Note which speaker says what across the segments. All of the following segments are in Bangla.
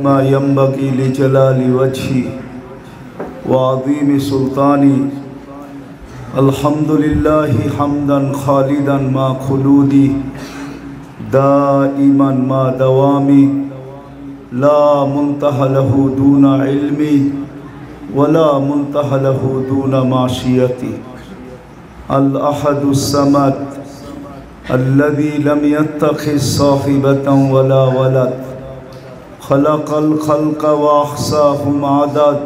Speaker 1: ما ينبغي لجلال وجهي وعظيم سلطاني الحمد لله حمدا خالدا مع خلودي دائما مع دوامي لا منتهى له دون علمي ولا منتهى له دون معصيتي الأحد الصمد الذي لم يتخذ صاحبة ولا ولد خلق الخلق وأحصاهم عدد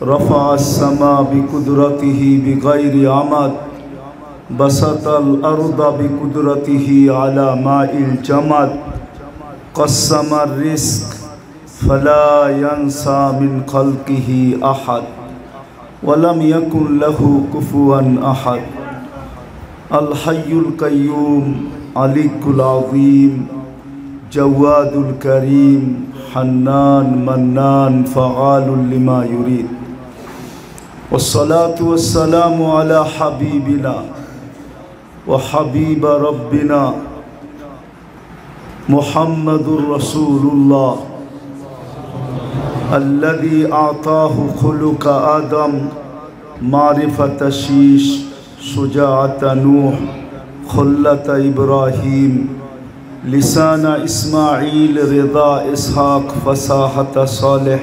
Speaker 1: رفع السماء بقدرته بغير عمد بسط الأرض بقدرته على ماء الجمد قسم الرزق فلا ينسى من خلقه أحد ولم يكن له كفوا أحد الحي القيوم عليك العظيم جواد الكريم حنان منان فعال لما يريد والصلاة والسلام على حبيبنا وحبيب ربنا محمد رسول الله الذي أعطاه خلق آدم معرفة شيش شجاعة نوح خلة إبراهيم لسان إسماعيل رضا إسحاق فصاحة صالح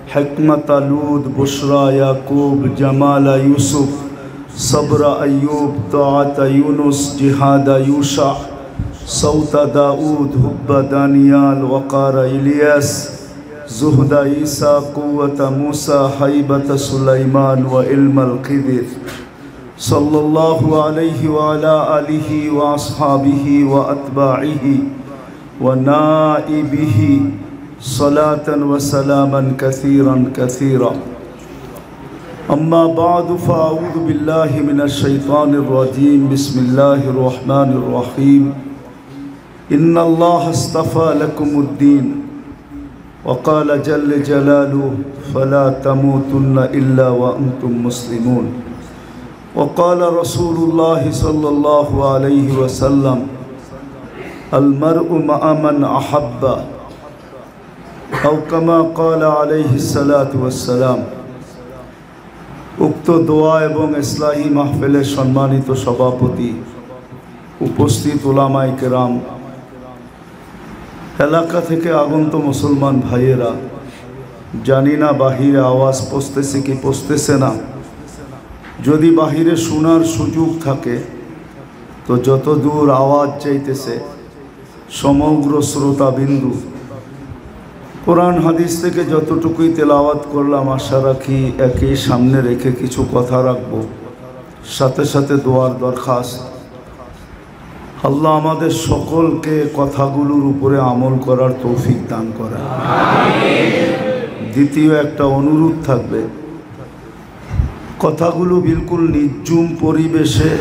Speaker 1: حكمة لوط بشرى يعقوب جمال يوسف صبر أيوب طاعة يونس جهاد يوشع صوت داود حب دانيال وقار إلياس زهد عيسى قوة موسى هيبة سليمان وعلم الخضر صلى الله عليه وعلى آله وأصحابه وأتباعه ونائبه صلاة وسلاما كثيرا كثيرا أما بعد فأعوذ بالله من الشيطان الرجيم بسم الله الرحمن الرحيم إن الله اصطفى لكم الدين وقال جل جلاله فلا تموتن إلا وأنتم مسلمون وقال رسول الله صلى الله عليه وسلم المرء مع من أحب أو كما قال عليه الصلاة والسلام উক্ত দোয়া এবং ইসলাহি মাহফিলের সম্মানিত সভাপতি উপস্থিত উলামায়ে কেরাম এলাকা থেকে আগন্ত মুসলমান ভাইয়েরা জানি না বাহিরে আওয়াজ পৌঁছতেছে কি পৌঁছতেছে না যদি বাহিরে শোনার সুযোগ থাকে তো যত দূর আওয়াজ চাইতেছে সমগ্র শ্রোতাবিন্দু কোরআন হাদিস থেকে যতটুকুই তেলাওয়াত করলাম আশা রাখি একই সামনে রেখে কিছু কথা রাখব সাথে সাথে দোয়ার দরখাস্ত আল্লাহ আমাদের সকলকে কথাগুলোর উপরে আমল করার তৌফিক দান করেন দ্বিতীয় একটা অনুরোধ থাকবে কথাগুলো বিলকুল নির্জুম পরিবেশে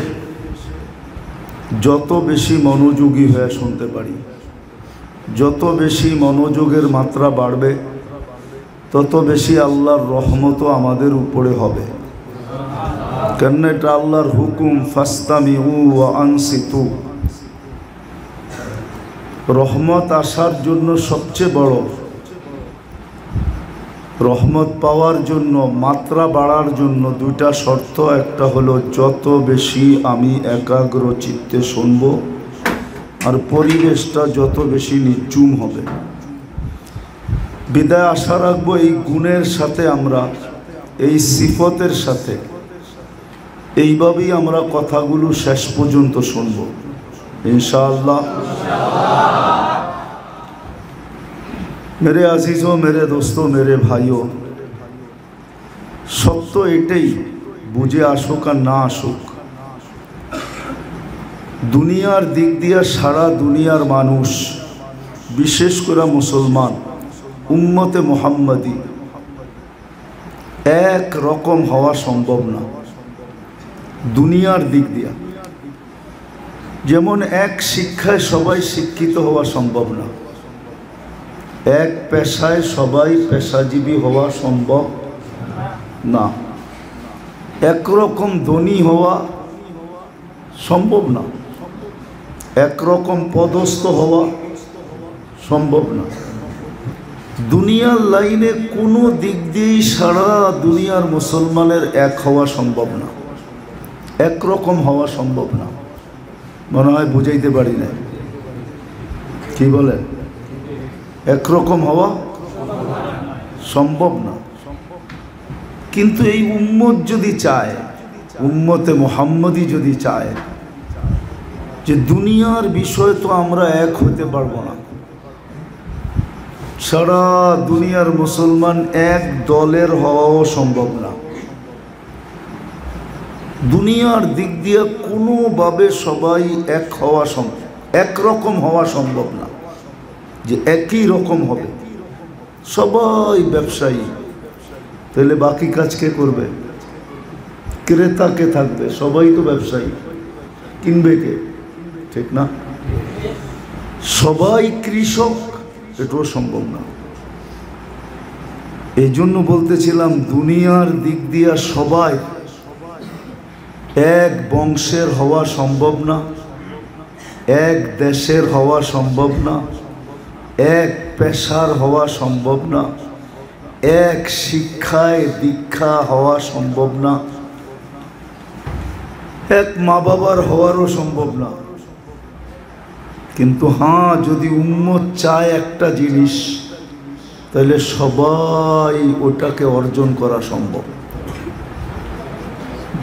Speaker 1: যত বেশি মনোযোগী হয়ে শুনতে পারি যত বেশি মনোযোগের মাত্রা বাড়বে তত বেশি আল্লাহর রহমতও আমাদের উপরে হবে কেন এটা আল্লাহর হুকুম ফাস্তামিউ ওয়া আনসিতু রহমত আসার জন্য সবচেয়ে বড় রহমত পাওয়ার জন্য মাত্রা বাড়ার জন্য দুইটা শর্ত একটা হলো যত বেশি আমি একাগ্র চিত্তে শুনব আর পরিবেশটা যত বেশি নির্জুম হবে বিদায় আশা রাখবো এই গুণের সাথে আমরা এই সিফতের সাথে এইভাবেই আমরা কথাগুলো শেষ পর্যন্ত শুনব ইনশাআল্লাহ मेरे अजीज़ों मेरे दोस्तों मेरे भाइयों सत्य एटाई बुझे आसुक और ना आसुक दुनियार दिक दिया सारा दुनियार मानुष विशेष करे मुसलमान उम्मते मुहम्मदी एक रकम हवा सम्भव ना दुनियार दिक दिया जेमन एक शिक्षाय सबाई शिक्षित हवा सम्भव ना एक पेशाय सबाई पेशाजीवी हवा सम्भव ना एक रकम धनी हवा सम्भव ना एक रकम पदस्थ हवा সম্ভব না। দুনিয়ার লাইনে কোনো দিক দিয়েই সারা দুনিয়ার মুসলমানের এক হওয়া সম্ভব না, একরকম হওয়া সম্ভব না। মনে হয় বুঝাইতে পারি না, কি বলেন? একরকম হওয়া সম্ভব না। কিন্তু এই উম্মত যদি চায়, উম্মতে মুহাম্মদী যদি চায় যে দুনিয়ার বিষয় তো আমরা এক হতে পারবো না, সারা দুনিয়ার মুসলমান এক দলের হওয়াও সম্ভব না, দুনিয়ার দিক দিয়ে কোনোভাবে সবাই এক হওয়া সম্ভব, একরকম হওয়া সম্ভব না যে একই রকম হবে। সবাই ব্যবসায়ী, তাহলে বাকি কাজ কে করবে? ক্রেতা কে থাকবে? সবাই তো ব্যবসায়ী, কিনবে কে? ঠিক না? সবাই কৃষক, এটাও সম্ভব না। এই জন্য বলতেছিলাম দুনিয়ার দিক দিয়ে সবাই এক বংশের হওয়া সম্ভব না, এক দেশের হওয়া সম্ভব না, এক পেশার হওয়া সম্ভব না, এক শিক্ষায় দীক্ষা হওয়া সম্ভব না, এক মা বাবার হওয়ারও সম্ভব না। কিন্তু হ্যাঁ, যদি উম্মত চায় একটা জিনিস, তাহলে সবাই ওটাকে অর্জন করা সম্ভব।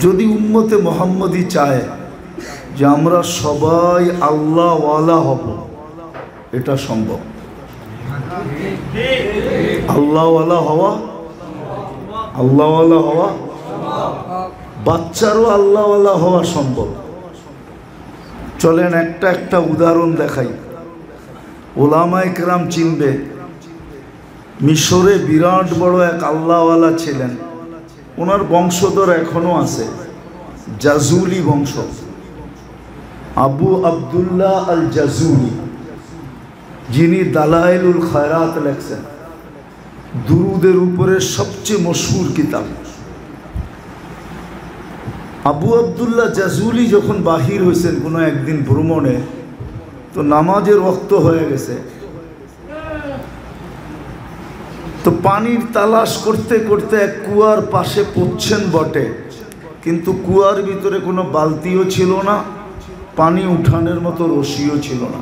Speaker 1: যদি উম্মতে মুহাম্মদী চায় যে আমরা সবাই আল্লাহওয়ালা হব, এটা সম্ভব। আল্লাহওয়ালা হওয়া, আল্লাহওয়ালা হওয়া, বাচ্চারও আল্লাহওয়ালা হওয়া সম্ভব। চলেন একটা উদাহরণ দেখাই, ওলামায়ে কেরাম চিনবে। মিশরে বিরাট বড় এক আল্লাহওয়ালা ছিলেন, ওনার বংশধর এখনো আছে, জাজুলি বংশ, আবু আবদুল্লাহ আল জাজুলি, যিনি দালাইলুল খায়রাত লেখছেন, দুরুদের উপরে সবচেয়ে মশহুর কিতাব। আবু আবদুল্লাহ জাজুলি যখন বাহির হয়েছেন কোনো একদিন ভ্রমণে, তো নামাজের ওয়াক্ত হয়ে গেছে, তো পানির তালাশ করতে করতে এক কুয়ার পাশে পড়ছেন বটে, কিন্তু কুয়ার ভিতরে কোনো বালতিও ছিল না, পানি উঠানের মতো রশিও ছিল না,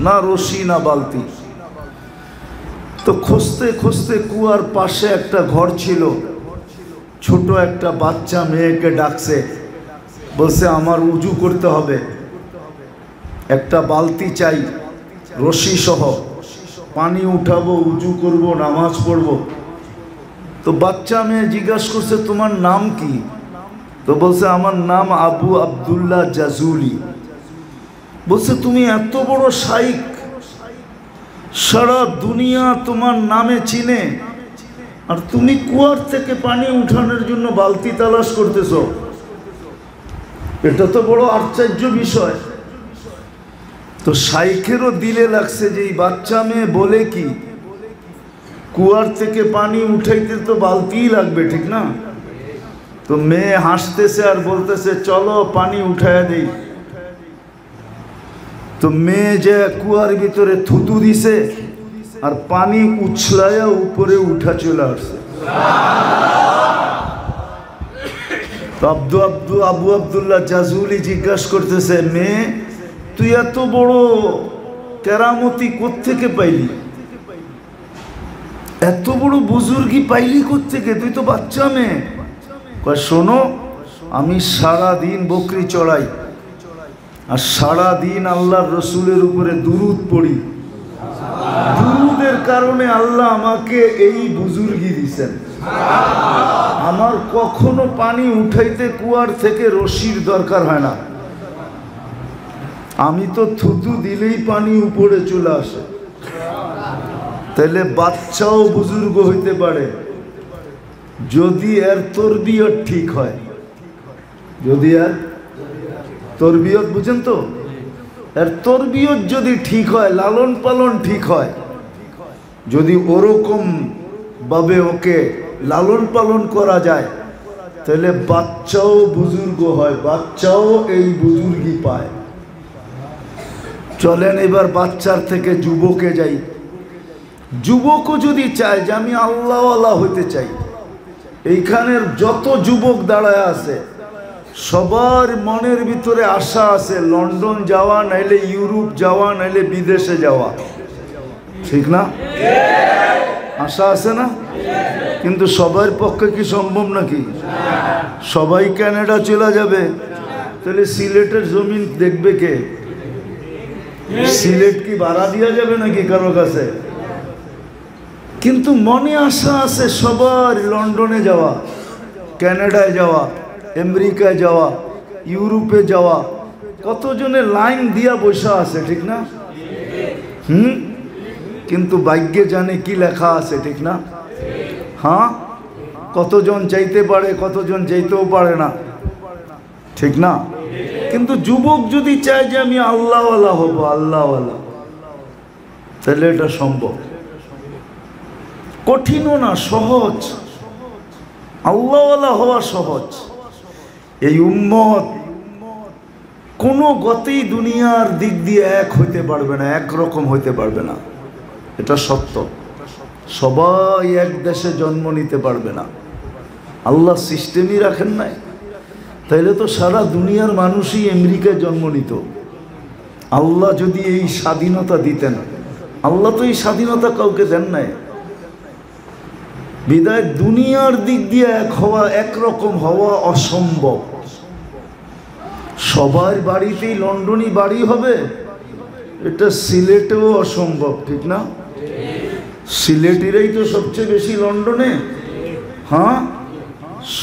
Speaker 1: না রশি না বালতি। তো খুঁজতে খুঁজতে কুয়ার পাশে একটা ঘর ছিল, ছোট একটা বাচ্চা মেয়েকে ডাকছে, বলছে আমার উজু করতে হবে, একটা বালতি চাই রশি সহ, পানি উঠাবো, উজু করব, নামাজ পড়ব। তো বাচ্চা মেয়ে জিজ্ঞাসা করছে তোমার নাম কি? তো বলছে আমার নাম আবু আবদুল্লাহ জাজুলি। বলছে তুমি এত বড় শাইখ, সারা দুনিয়া তোমার নামে চিনে, আর তুমি কুয়ার থেকে পানি উঠানোর জন্য বালতি তালাশ করতেছ? এটা তো বড় আশ্চর্য বিষয়। তো শাইখেরও দিলে লাগছে যে এই বাচ্চা মেয়ে বলে কি, কুয়ার থেকে পানি উঠাইতে তো বালতিই লাগবে, ঠিক না? তো মেয়ে হাসতেছে আর বলতেছে চলো পানি উঠায়া দেই। তো মেয়ে যে কুয়ার ভিতরে থুতু দিছে আর পানি উছলায়া উপরে উঠা চলে আসছে। আবু আবদুল্লাহ জাজুলি জিজ্ঞাসা করতেছে, মেয়ে তুই এত বড় কেরামতি কোত্থেকে পাইলি, এত বড় বুজুর্গি পাইলি কোত্থেকে, তুই তো বাচ্চা মেয়ে? কয় শোনো, আমি সারা দিন বকরি চড়াই আর সারা দিন আল্লাহর রসুলের উপরে দুরুদ পড়ি, দুরুদের কারণে আল্লাহ আমাকে এই বুজুর্গি দিছেন। আমার কখনো পানি উঠাইতে কুয়ার থেকে রশির দরকার হয় না, আমি তো থুতু দিলেই পানি উপরে চলে আসে। তাহলে বাচ্চাও বুজুর্গ হইতে পারে যদি এর তরবিয়ত ঠিক হয়। যদি এর তরবিয়ত, বুঝেন তো, এর তরবিয়ত যদি ঠিক হয়, লালন পালন ঠিক হয়, যদি ওরকম ভাবে ওকে লালন পালন করা যায়, তাহলে বাচ্চাও বুজুর্গ হয়, বাচ্চাও এই বুজুর্গি পায়। চলেন এবার বাচ্চার থেকে যুবকে যাই। যুবকও যদি চায় যে আমি আল্লাহওয়ালা হইতে চাই, এইখানের যত যুবক দাঁড়ায় আছে সবার মনের ভিতরে আশা আছে লন্ডন যাওয়া, নাইলে ইউরোপ যাওয়া, নাইলে বিদেশে যাওয়া, ঠিক না? আশা আছে না? কিন্তু সবার পক্ষে কি সম্ভব নাকি? সবাই কানাডা চলে যাবে, তাহলে সিলেটের জমিন দেখবে কে? সিলেট কি ভাড়া দেওয়া যাবে নাকি কারো কাছে? কিন্তু মনে আশা আছে সবার লন্ডনে যাওয়া, কানাডায় যাওয়া, আমেরিকায় যাওয়া, ইউরোপে যাওয়া। কতজনে লাইন দিয়া বসা আছে, ঠিক না? কিন্তু ভাগ্যে জানে কি লেখা আছে, ঠিক না? হ্যাঁ, কতজন চাইতে পারে, কতজন চাইতেও পারে না, ঠিক না? কিন্তু যুবক যদি চায় যে আমি আল্লাহওয়ালা হব, আল্লাহওয়ালা, তাহলে এটা সম্ভব। কঠিনও না, সহজ। আল্লাহওয়ালা হওয়া সহজ। এই উম্মত কোনো গতেই দুনিয়ার দিক দিয়ে এক হইতে পারবে না, একরকম হইতে পারবে না, এটা সত্য। সবাই এক দেশে জন্ম নিতে পারবে না, আল্লাহ সিস্টেমই রাখেন নাই। তাইলে তো সারা দুনিয়ার মানুষই আমেরিকায় জন্ম নিত। আল্লাহ যদি এই স্বাধীনতা দিতেন, আল্লাহ তো এই স্বাধীনতা কাউকে দেন নাই। বিদায় দুনিয়ার দিক দিয়ে এক হওয়া, একরকম হওয়া অসম্ভব। সবার বাড়িতেই লন্ডনী বাড়ি হবে, এটা সিলেটেও অসম্ভব, ঠিক না? সিলেটিরাই তো সবচেয়ে বেশি লন্ডনে। হ্যাঁ,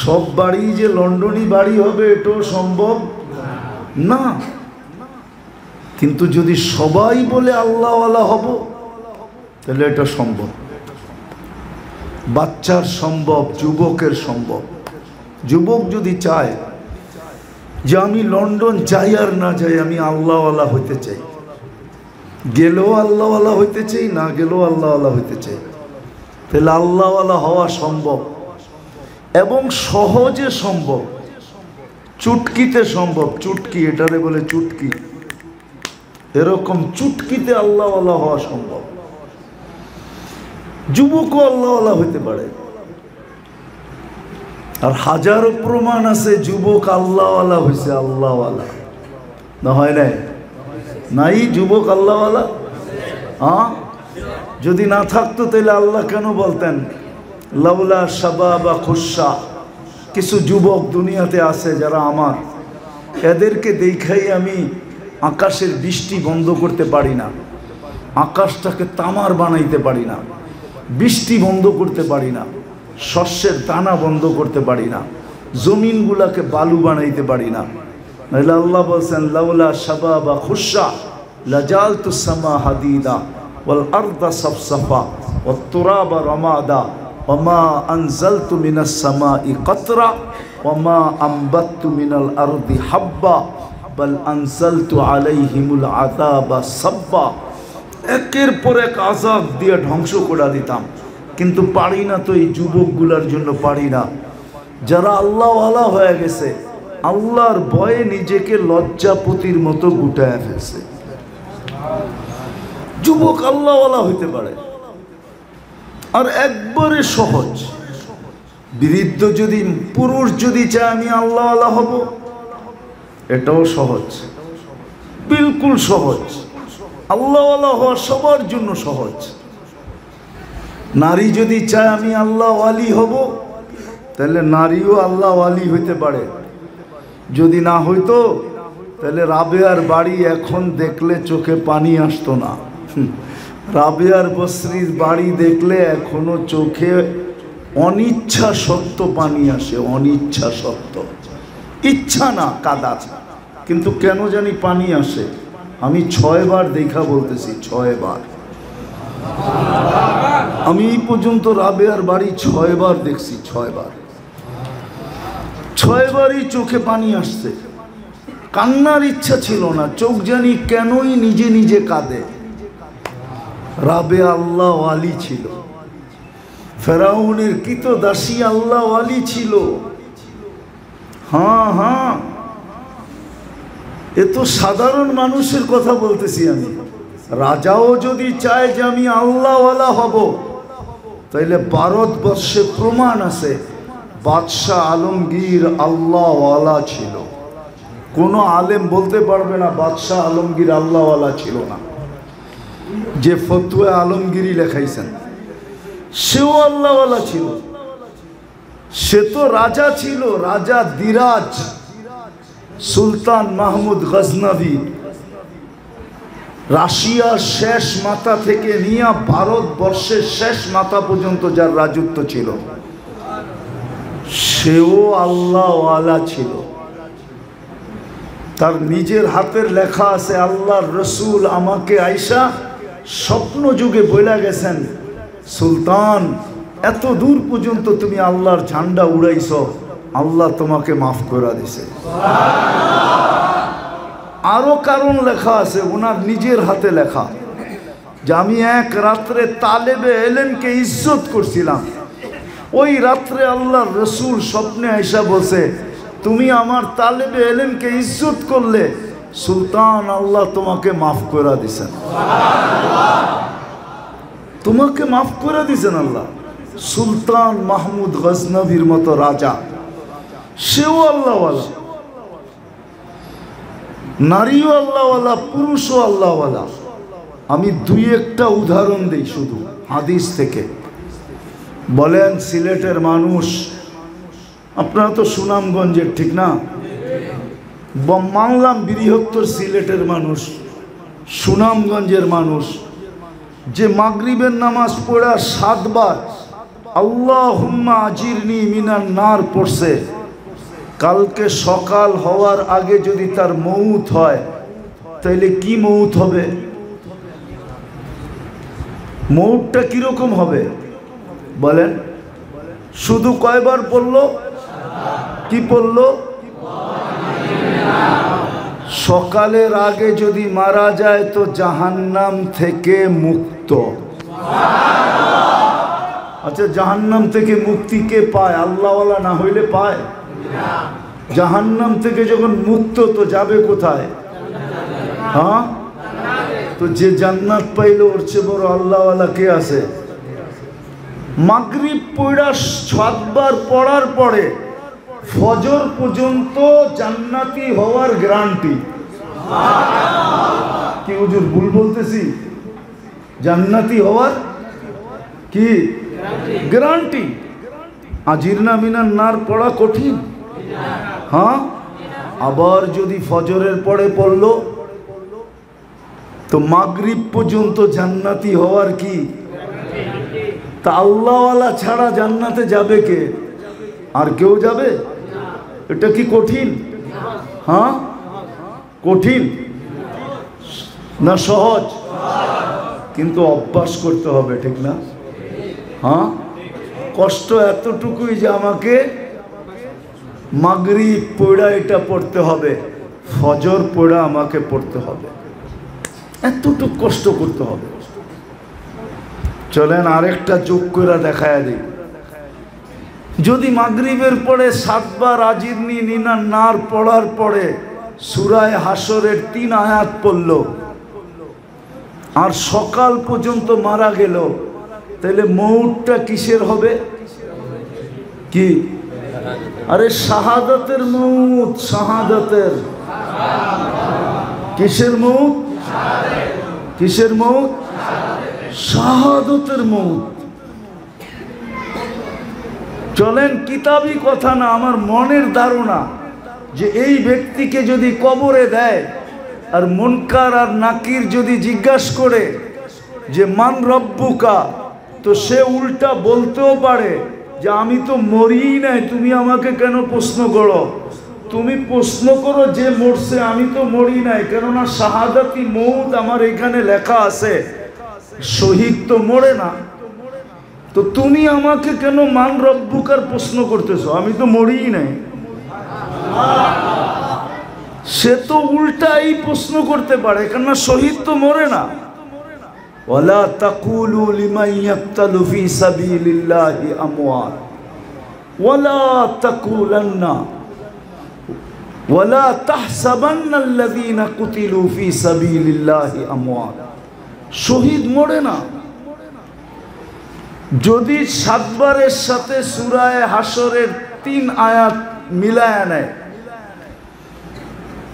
Speaker 1: সব বাড়ি যে লন্ডনী বাড়ি হবে এটাও সম্ভব না। কিন্তু যদি সবাই বলে আল্লাহওয়ালা হব, তাহলে এটা সম্ভব। বাচ্চার সম্ভব, যুবকের সম্ভব। যুবক যদি চায় যে আমি লন্ডন যাই আর না যাই, আমি আল্লাহওয়ালা হইতে চাই, গেলেও আল্লাহওয়ালা হইতে চাই, না গেলেও আল্লাহওয়ালা হইতে চাই, তাহলে আল্লাহওয়ালা হওয়া সম্ভব এবং সহজে সম্ভব। চুটকিতে সম্ভব। চুটকি, এটারে বলে চুটকি। এরকম চুটকিতে আল্লাহওয়ালা হওয়া সম্ভব। যুবকও আল্লাহওয়ালা হইতে পারে। আর হাজারো প্রমাণ আছে যুবক আল্লাহওয়ালা হয়েছে, আল্লাহওয়ালা না হয় নাই? নাই যুবক আল্লাহওয়ালা? হ্যাঁ, যদি না থাকতো তাহলে আল্লাহ কেন বলতেন লাউলা শাবাবা খুশা? কিছু যুবক দুনিয়াতে আছে যারা আমার, এদেরকে দেখাই আমি আকাশের বৃষ্টি বন্ধ করতে পারি না, আকাশটাকে তামার বানাইতে পারি না, বৃষ্টি বন্ধ করতে পারি না, শস্যের দানা বন্ধ করতে পারি না, জমিনগুলাকে বালু বানাইতে পারি না। নাহলে আল্লাহ বলছেন লাউলা শাবাবা খুশা লাজালতুস সামা হাদিদা ওয়াল আরদা সাফসাফা ওয়াত তুরাবা রামাদা ওমা আনজালতু মিনাস সামাই কাতরা ওমা আমবাততু মিনাল আরদি হাব্বা বাল আনজালতু আলাইহিমুল আযাবা সাব্বা। একের পর এক আযাব দিয়ে ধ্বংস করে দিতাম, কিন্তু পারি না। তো এই যুবকগুলার জন্য পারি না, যারা আল্লাহওয়ালা হয়ে গেছে, আল্লাহর ভয়ে নিজেকে লজ্জাপতির মতো গুটায় ফেলছে। যুবক আল্লাহওয়ালা হইতে পারে। আর একবারে সহজ। বৃদ্ধ যদি, পুরুষ যদি চায় আমি আল্লাহওয়ালা হব, এটাও সহজ, বিলকুল সহজ। আল্লাহওয়ালা হওয়া সবার জন্য সহজ। নারী যদি চায় আমি আল্লাহওয়ালি হব, তাহলে নারীও আল্লাহওয়ালি হইতে পারে। যদি না হইতো তাহলে রাবেয়ার বাড়ি এখন দেখলে চোখে পানি আসতো না। রাবেয়ার বসরির বাড়ি দেখলে এখনো চোখে অনিচ্ছা সত্য পানি আসে, অনিচ্ছা সত্য, ইচ্ছা না, কাদা। কিন্তু কেন জানি পানি আসে। আমি 6 বার দেখা বলতেছি, 6 বার। আমি এই পর্যন্ত রাবেয়ার বাড়ি 6 বার দেখছি, 6 বার। 6 বারই চোখে পানি আসছে। কান্নার ইচ্ছা ছিল না, চোখ জানি কেনই নিজে নিজে কাঁদে। রাবেয়া আল্লাহওয়ালি ছিল, ফেরাউনের কৃতদাসী আল্লাহওয়ালি ছিল। হ্যাঁ হ্যাঁ, এ তো সাধারণ মানুষের কথা বলতেছি আমি। রাজাও যদি চায় যে আমি আল্লাহওয়ালা হব, তাইলে ভারতবর্ষে প্রমাণ আছে বাদশাহ আলমগীর আল্লাহওয়ালা ছিল। কোনো আলেম বলতে পারবে না বাদশাহ আলমগীর আল্লাহওয়ালা ছিল না। যে ফতুয়া আলমগীরি লেখাইছেন সেও আল্লাহওয়ালা ছিল। সে তো রাজা ছিল, রাজা দিরাজ সুলতান মাহমুদ গজনভি। রাশিয়ার শেষ মাথা থেকে নিয়ে ভারতবর্ষের শেষ মাথা পর্যন্ত যার রাজত্ব ছিল, সেও আল্লাহওয়ালা ছিল। তার নিজের হাতের লেখা আছে, আল্লাহর রসুল আমাকে আইসা স্বপ্ন যুগে বইলা গেছেন, সুলতান এত দূর পর্যন্ত তুমি আল্লাহর ঝান্ডা উড়াইছ, আল্লাহ তোমাকে মাফ করে দিছে। আরো কারণ লেখা আছে ওনার নিজের হাতে লেখা, যে আমি এক রাত্রে তালেবে এলেমকে ইজ্জত করছিলাম, ওই রাত্রে আল্লাহর রসুল স্বপ্নে আইসা বলছে, তুমি আমার তালেবে এলেমকে ইজ্জত করলে, সুলতান আল্লাহ তোমাকে মাফ করে দিছেন। তোমাকে মাফ করে দিছেন আল্লাহ। সুলতান মাহমুদ গজনভির মতো রাজা, সেও আল্লাহওয়ালা, নারীও আল্লাহওয়ালা, পুরুষও আল্লাহওয়ালা। আমি দুই একটা উদাহরণ দিই শুধু হাদিস থেকে। বলেন সিলেটের মানুষ, আপনারা তো সুনামগঞ্জের, ঠিক না? মানলাম বৃহত্তর সিলেটের মানুষ, সুনামগঞ্জের মানুষ, যে মাগরিবের নামাজ পড়া 7 বার আল্লাহুম্মা আজিরনি মিনান নার পড়ছে, কালকে সকাল হওয়ার আগে যদি তার মউত হয়, তাইলে কি মউত হবে? মউতটা কিরকম হবে বলেন? শুধু কয়বার পড়লো? কি পড়লো? সকালের আগে যদি মারা যায় তো জাহান্নাম থেকে মুক্ত। আচ্ছা, জাহান্নাম থেকে মুক্তি কে পায়? আল্লাহওয়ালা না হইলে পায়? জাহান্নাম থেকে যখন মুক্ত তো যাবে কোথায়? হ্যাঁ, তো যে জান্নাত পাইল ওর চেয়ে বড় আল্লাহওয়ালা কে আছে? মাগরিব পড়া 7 বার পড়ার পরে ফজর পর্যন্ত জান্নাতি হওয়ার গ্যারান্টি কি? হুজুর ভুল বলতেছি? জান্নাতি হওয়ার কি গ্যারান্টি? আজিরনা মিনান নার পড়া কঠিন? হ্যাঁ, আবার যদি ফজরের পরে পড়লো তো মাগরিব পর্যন্ত জান্নাতি হওয়ার কি? তা আল্লাহওয়ালা ছাড়া জান্নাতে যাবে কে? আর কেউ যাবে? এটা কি কঠিন? হ্যাঁ, কঠিন না সহজ? কিন্তু অভ্যাস করতে হবে, ঠিক না? হ্যাঁ, কষ্ট এতটুকুই যে আমাকে মাগরিব পড়া এটা পড়তে হবে, ফজর পড়া আমাকে পড়তে হবে, এতটুকু কষ্ট করতে হবে। চলেন আরেকটা যোগ করে দেখায় দিই। যদি মাগরিবের পরে 7 বার আজিরনি মিনান নার পড়ার পরে সূরায়ে হাসরের 3 আয়াত পড়ল আর সকাল পর্যন্ত মারা গেল, তাহলে মউতটা কিসের হবে? কি? আরে শাহাদাতের মউত। শাহাদাতের। কিসের মউত? কিসের মউত? শাহাদাতের মউত। চলেন কিতাবি কথা না, আমার মনের ধারণা যে এই ব্যক্তিকে যদি কবরে দেয় আর মুনকার আর নাকির যদি জিজ্ঞাসা করে যে মান রব্বুকা, তো সে উল্টা বলতেও পারে যে আমি তো মরিই নাই, তুমি আমাকে কেন প্রশ্ন করো? তুমি প্রশ্ন করো যে মরছে, আমি তো মরি নাই, কেননা শাহাদাতি মউত আমার এখানে লেখা আছে। শহীদ তো মরে না, তো তুমি আমাকে কেন মান রব্বুকার প্রশ্ন করতেছো? আমি তো মরিই নাই। সে তো উল্টা এই প্রশ্ন করতে পারে, কেননা শহীদ তো মরে না। ওয়ালা তাকুলু লিমান ইয়াকতালু ফি সাবিলিল্লাহি আমওয়াত ওয়ালা তাকুলান্না ওয়ালা তাহসাবান্নাল্লাযীনা কুতিলু ফি সাবিলিল্লাহি আমওয়াত শহীদ মরে না। যদি 7 বারের সাথে সূরা হাশরের 3 আয়াত মিলায়া নেয়,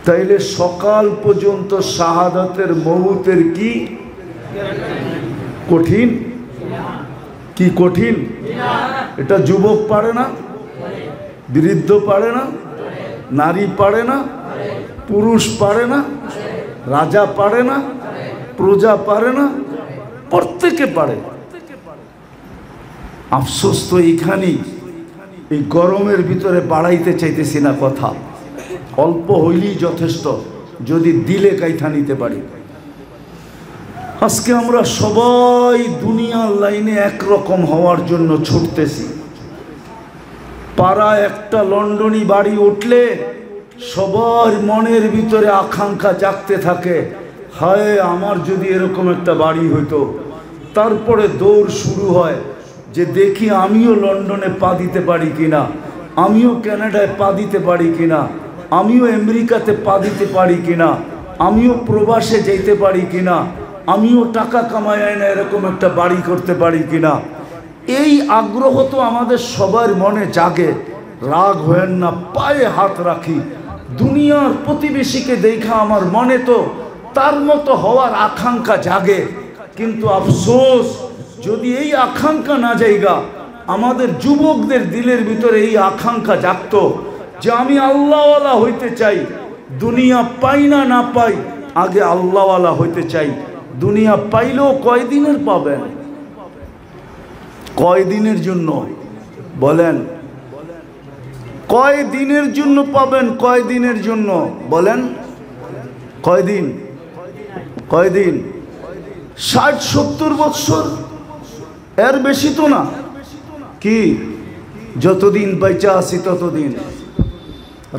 Speaker 1: তাইলে সকাল পর্যন্ত শাহাদাতের মউতের কি কঠিন, কি কঠিন। এটা যুবক পারে না, বৃদ্ধ পারে না, নারী পারে না, পুরুষ পারে না, রাজা পারে না, প্রজা পারে না, প্রত্যেকে পারে। আফসোস তো এইখানেই, এই গরমের ভিতরে বাড়াইতে চাইতেছি না কথা, অল্প হইলেই যথেষ্ট, যদি দিলে কাইথা নিতে পারি। আজকে আমরা সবাই দুনিয়ার লাইনে একরকম হওয়ার জন্য ছুটতেছি। পাড়ায় একটা লন্ডনী বাড়ি উঠলে সবার মনের ভিতরে আকাঙ্ক্ষা জাগতে থাকে, হায় আমার যদি এরকম একটা বাড়ি হইতো। তারপরে দৌড় শুরু হয় যে দেখি আমিও লন্ডনে পা দিতে পারি কিনা, আমিও কানাডায় পা দিতে পারি কিনা, আমিও আমেরিকাতে পা দিতে পারি কিনা, আমিও প্রবাসে যেতে পারি কিনা, আমিও টাকা কামায় না এরকম একটা বাড়ি করতে পারি কিনা। এই আগ্রহ তো আমাদের সবার মনে জাগে। রাগ হয়েন না, পায়ে হাত রাখি। দুনিয়ার প্রতিবেশীকে দেখা আমার মনে তো তার মতো হওয়ার আকাঙ্ক্ষা জাগে, কিন্তু আফসোস যদি এই আকাঙ্ক্ষা না জায়গা, আমাদের যুবকদের দিলের ভিতরে এই আকাঙ্ক্ষা জাগতো যে আমি আল্লাহওয়ালা হইতে চাই, দুনিয়া পাই না না পাই আগে আল্লাহওয়ালা হইতে চাই। দুনিয়া পাইলেও কয়দিনের পাবেন, কয়দিনের জন্য বলেন, কয়দিনের জন্য পাবেন, কয়দিনের জন্য বলেন, কয়দিন, কয়দিন, 60-70 বৎসর, এর বেশি তো না। কি যতদিন বেঁচে আছি ততদিন।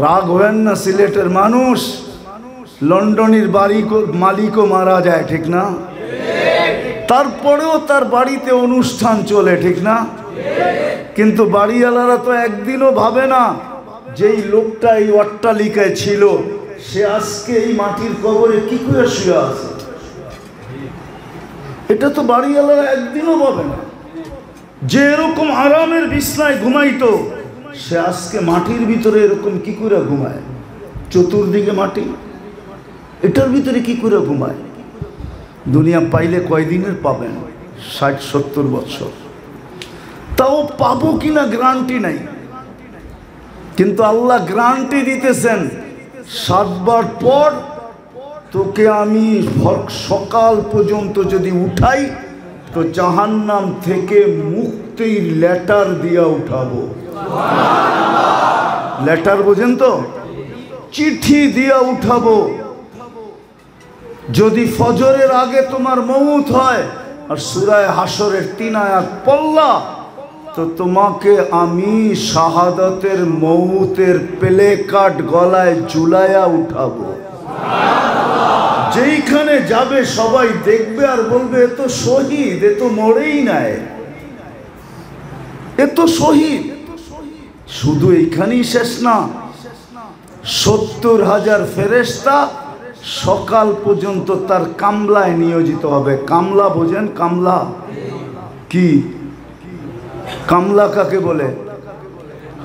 Speaker 1: রাগ হবেন না, সিলেটের মানুষ, লন্ডনের বাড়ি মালিকও মারা যায়, ঠিক না? তারপরেও তার বাড়িতে অনুষ্ঠান চলে, ঠিক না? কিন্তু বাড়িওয়ালারা তো একদিনও ভাবে না যেই লোকটা এই অট্টালিকায় ছিল সে আজকে এই মাটির কবরে কি করে শুয়ে আছে। এটা তো বাড়িওয়ালারা একদিনও ভাবে না। যে এরকম আরামের বিছনায় ঘুমাইতো সে আজকে মাটির ভিতরে এরকম কি করে ঘুমায়, চতুর্দিকে মাটি, এটার ভিতরে কি করে ঘুমায়। দুনিয়া পাইলে কয়দিনের পাবেন, 60-70 বছর, তাও পাবো কিনা গ্যারান্টি নাই। কিন্তু আল্লাহ গ্যারান্টি দিতেছেন 7 বার পর তোকে আমি সকাল পর্যন্ত যদি উঠাই তো জাহান্নাম থেকে মুক্তির লেটার দিয়া উঠাবো। লেটার বোঝেন তো, চিঠি দিয়া উঠাবো। যদি ফজরের আগে তোমার মউত হয় আর সূরা হাশরের 3 আয়াত পড়লা তো তোমাকে আমি শাহাদাতের মউতের প্লে কার্ড গলায় ঝুলায়া উঠাবো। যেইখানে যাবে সবাই দেখবে আর বলবে এ তো শহীদ, এ তো মরেই নাই, এ তো শহীদ। শুধু এইখানেই শেষ না, 70,000 ফেরেশতা সকাল পর্যন্ত তার কামলায় নিয়োজিত হবে। কামলা বোঝেন? কামলা কি? কামলা কাকে বলে?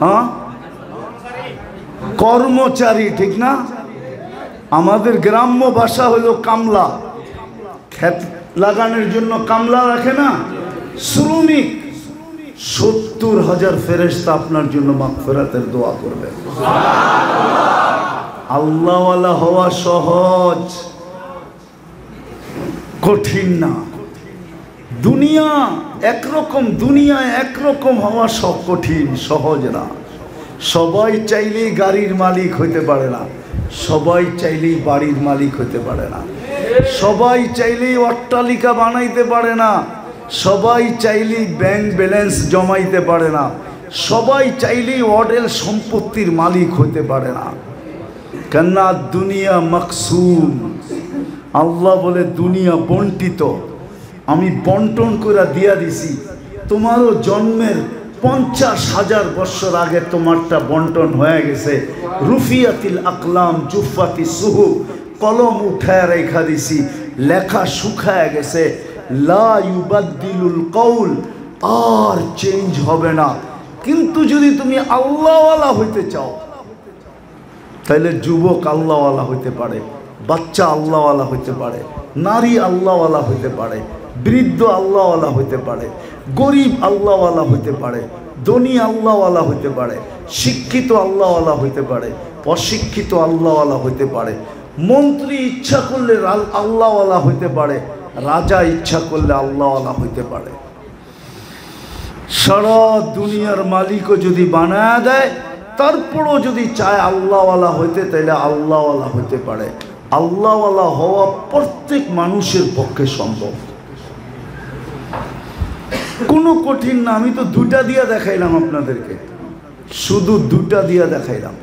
Speaker 1: হ্যাঁ, কর্মচারী, ঠিক না? আমাদের গ্রাম্য ভাষা হলো কামলা। ক্ষেত লাগানোর জন্য কামলা রাখে না, শ্রমিক। 70,000 ফেরেশতা আপনার জন্য মাগফিরাতের দোয়া করবে। আল্লাহওয়ালা হওয়া সহজ, কঠিন না। দুনিয়া একরকম, দুনিয়ায় একরকম হওয়া সব কঠিন, সহজ না। সবাই চাইলেই গাড়ির মালিক হইতে পারে না, সবাই চাইলেই বাড়ির মালিক হইতে পারে না, সবাই চাইলেই অট্টালিকা বানাইতে পারে না, সবাই চাইলেই ব্যাংক ব্যালেন্স জমাইতে পারে না, সবাই চাইলেই অডেল সম্পত্তির মালিক হইতে পারে না। কেননা দুনিয়া মাকসুম। আল্লাহ বলে দুনিয়া বন্টিত, আমি বন্টন করে দিয়া দিছি। তোমারও জন্মের 50,000 বছর আগে তোমারটা বন্টন হয়ে গেছে। রুফিয়াতিল আকলাম জুফাতি সুহু, কলম উঠায় রেখা দিছি। লেখা শুকায় গেছে, লা ইউবাদদিলুল কওল, আর চেঞ্জ হবে না। কিন্তু যদি তুমি আল্লাহওয়ালা হইতে চাও, তাহলে যুবক আল্লাহওয়ালা হইতে পারে, বাচ্চা আল্লাহওয়ালা হইতে পারে, নারী আল্লাহওয়ালা হইতে পারে, বৃদ্ধ আল্লাহওয়ালা হইতে পারে, গরিব আল্লাহওয়ালা হইতে পারে, ধনী আল্লাহওয়ালা হইতে পারে, শিক্ষিত আল্লাহওয়ালা হইতে পারে, অশিক্ষিত আল্লাহওয়ালা হইতে পারে, মন্ত্রী ইচ্ছা করলে আল্লাহওয়ালা হইতে পারে, রাজা ইচ্ছা করলে আল্লাহওয়ালা হইতে পারে। সারা দুনিয়ার মালিকও যদি বানায় দেয়, তারপরও যদি চায় আল্লাহওয়ালা হইতে, তাহলে আল্লাহওয়ালা হইতে পারে। আল্লাহওয়ালা হওয়া প্রত্যেক মানুষের পক্ষে সম্ভব, কোনো কঠিন না। আমি তো দুটা দিয়া দেখাইলাম আপনাদেরকে, শুধু দুটা দিয়া দেখাইলাম,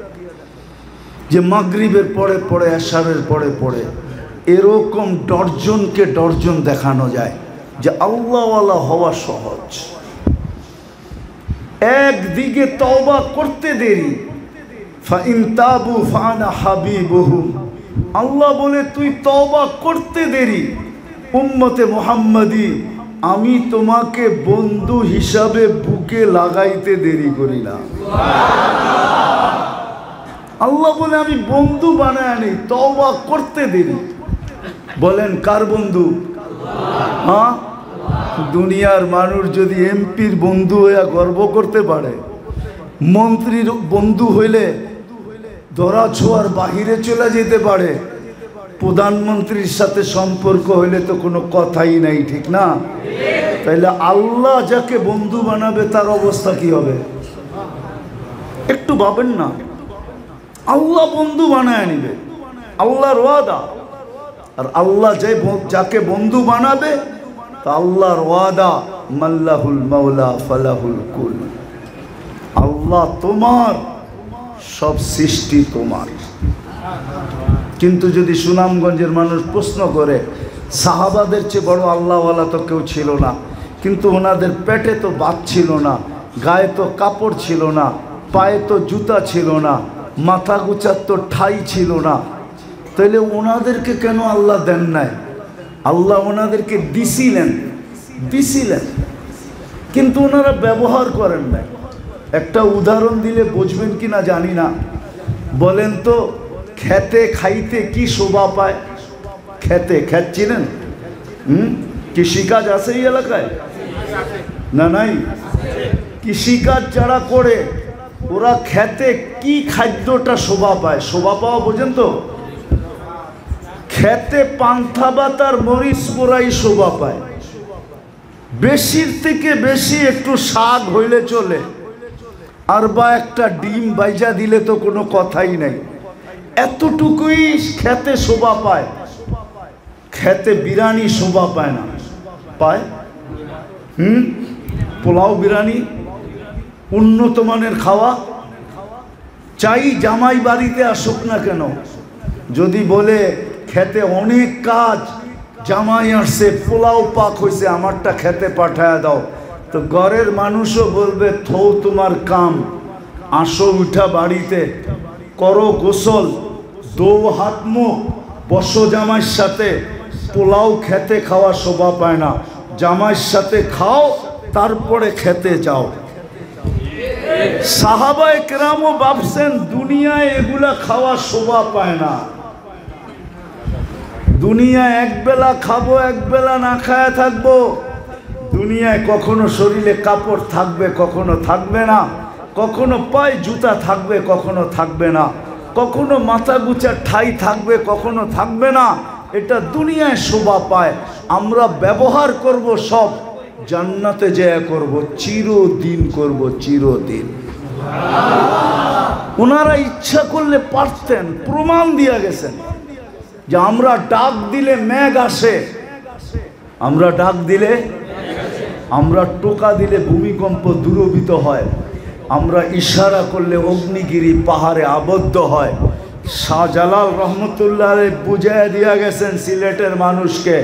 Speaker 1: যে মাগরিবের পরে পরে, এশারের পরে পরে এরকম ডর্জনকে ডর্জন দেখানো যায় যে আল্লাহওয়ালা হওয়া সহজ। একদিকে তওবা করতে দেরি, ফাইন তাবু ফানা হাবিবুহুম, আল্লাহ বলে তুই তওবা করতে দেরি, উম্মতে মুহাম্মাদি আমি তোমাকে বন্ধু হিসাবে বুকে লাগাইতে দেরি করি না। আল্লাহ বলে আমি বন্ধু বানায় নেই, তওবা করতে দেরি। বলেন কার বন্ধু? হ্যাঁ, দুনিয়ার মানুষ যদি এমপির বন্ধু হইয়া গর্ব করতে পারে, মন্ত্রীর বন্ধু হইলে ধরা ছোঁয়ার বাহিরে চলে যেতে পারে, প্রধানমন্ত্রীর সাথে সম্পর্ক হইলে তো কোনো কথাই নাই, ঠিক না? তাইলে আল্লাহ যাকে বন্ধু বানাবে তার অবস্থা কি হবে? একটু ভাবেন না। আল্লাহ বন্ধু বানায় নিবে, আল্লাহর ওয়াদা। আর আল্লাহ যাকে বন্ধু বানাবে, তা আল্লাহর ওয়াদা, মাল্লাহুল মাওলা ফালাহুল কুল। আল্লাহ তোমার, সব সৃষ্টি তোমার। কিন্তু যদি সুনামগঞ্জের মানুষ প্রশ্ন করে, সাহাবাদের চেয়ে বড় আল্লাহওয়ালা তো কেউ ছিল না, কিন্তু ওনাদের পেটে তো ভাত ছিল না, গায়ে তো কাপড় ছিল না, পায়ে তো জুতা ছিল না, মাথা গুচার তো ঠাই ছিল না, তাহলে ওনাদেরকে কেন আল্লাহ দেন নাই? আল্লাহ ওনাদেরকে দিছিলেন, কিন্তু ওনারা ব্যবহার করেন নাই। একটা উদাহরণ দিলে বুঝবেন কি না জানি না। বলেন তো, খেতে খাইতে কি শোভা পায়? খেতে, খেত চিনেন? কৃষিকাজ আছে এই এলাকায় না? নাই? কৃষিকাজ যারা করে ওরা খেতে কি খাদ্যটা শোভা পায়? শোভা পাওয়া বোঝেন তো? খেতে পান্থা ভাতার মরিচ পোড়াই শোভা পায়। বেশির থেকে বেশি একটু শাক হইলে চলে, আর বা একটা ডিম বাইজা দিলে তো কোনো কথাই নাই। এতটুকুই খেতে শোভা পায়। খেতে বিরিয়ানি শোভা পায় না। পায়? পোলাও বিরিয়ানি উন্নত মানের খাওয়া চাই, জামাই বাড়িতে আসুক না কেন। যদি বলে খেতে অনেক কাজ, জামাই আসছে, পোলাও পাক হয়েছে, আমারটা খেতে পাঠায় দাও, তো ঘরের মানুষও বলবে থৌ তোমার কাম, আসো উঠা বাড়িতে, করো গোসল, দৌ হাত মুখ, বসো জামাইয়ের সাথে। পোলাও খেতে খাওয়া শোভা পায় না, জামাইয়ের সাথে খাও, তারপরে খেতে যাও। সাহাবায়ে কেরামও ভাবছেন দুনিয়ায় এগুলা খাওয়া শোভা পায় না। দুনিয়ায় একবেলা খাবো, একবেলা না খায়া থাকবো। দুনিয়ায় কখনো শরীরে কাপড় থাকবে, কখনো থাকবে না, কখনো পায়ে জুতা থাকবে, কখনো থাকবে না, কখনো মাথা গুচার ঠাই থাকবে, কখনো থাকবে না। এটা দুনিয়ায় শোভা পায়। আমরা ব্যবহার করব সব, জান্নাতে যেয়ে করব, চিরদিন করব, চিরদিন। ওনারা ইচ্ছা করলে পারতেন, প্রমাণ দিয়ে গেছেন যে আমরা ডাক দিলে মেঘ আসে, আমরা ডাক দিলে, আমরা টোকা দিলে ভূমিকম্প দূরভূত হয়, আমরা ইশারা করলে অগ্নিগিরি পাহাড়ে আবদ্ধ হয়। শাহজালাল রহমতুল্লাহ বুঝাইয়া দিয়া গেছেন সিলেটের মানুষকে,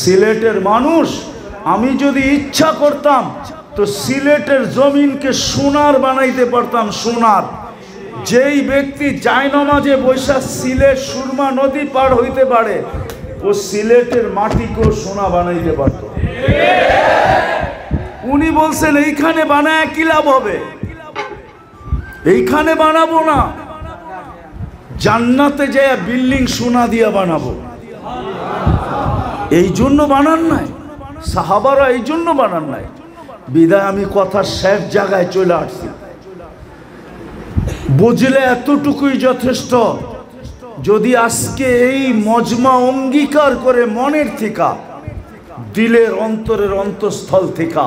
Speaker 1: সিলেটের মানুষ, আমি যদি ইচ্ছা করতাম তো সিলেটের জমিনকে সোনার বানাইতে পারতাম, সোনার। যেই ব্যক্তি জায়নামাজে বৈশা সিলেট সুরমা নদী পার হইতে পারে, ও সিলেটের মাটিকেও সোনা বানাইতে পারত। উনি বলছেন এইখানে বানায় কি লাভ হবে, এইখানে বানাবো না, জান্নাতে যায় বিল্ডিং সোনা দিয়া বানাবো। এই জন্য বানান নাই, সাহাবারা এই জন্য বানান নাই। বিদায় আমি কথা শেষ জায়গায় চলে আসছি। বুঝলে এতটুকুই যথেষ্ট। যদি আজকে এই মজমা অঙ্গীকার করে মনের থেকে, দিলের অন্তরের অন্তঃস্থল থেকে,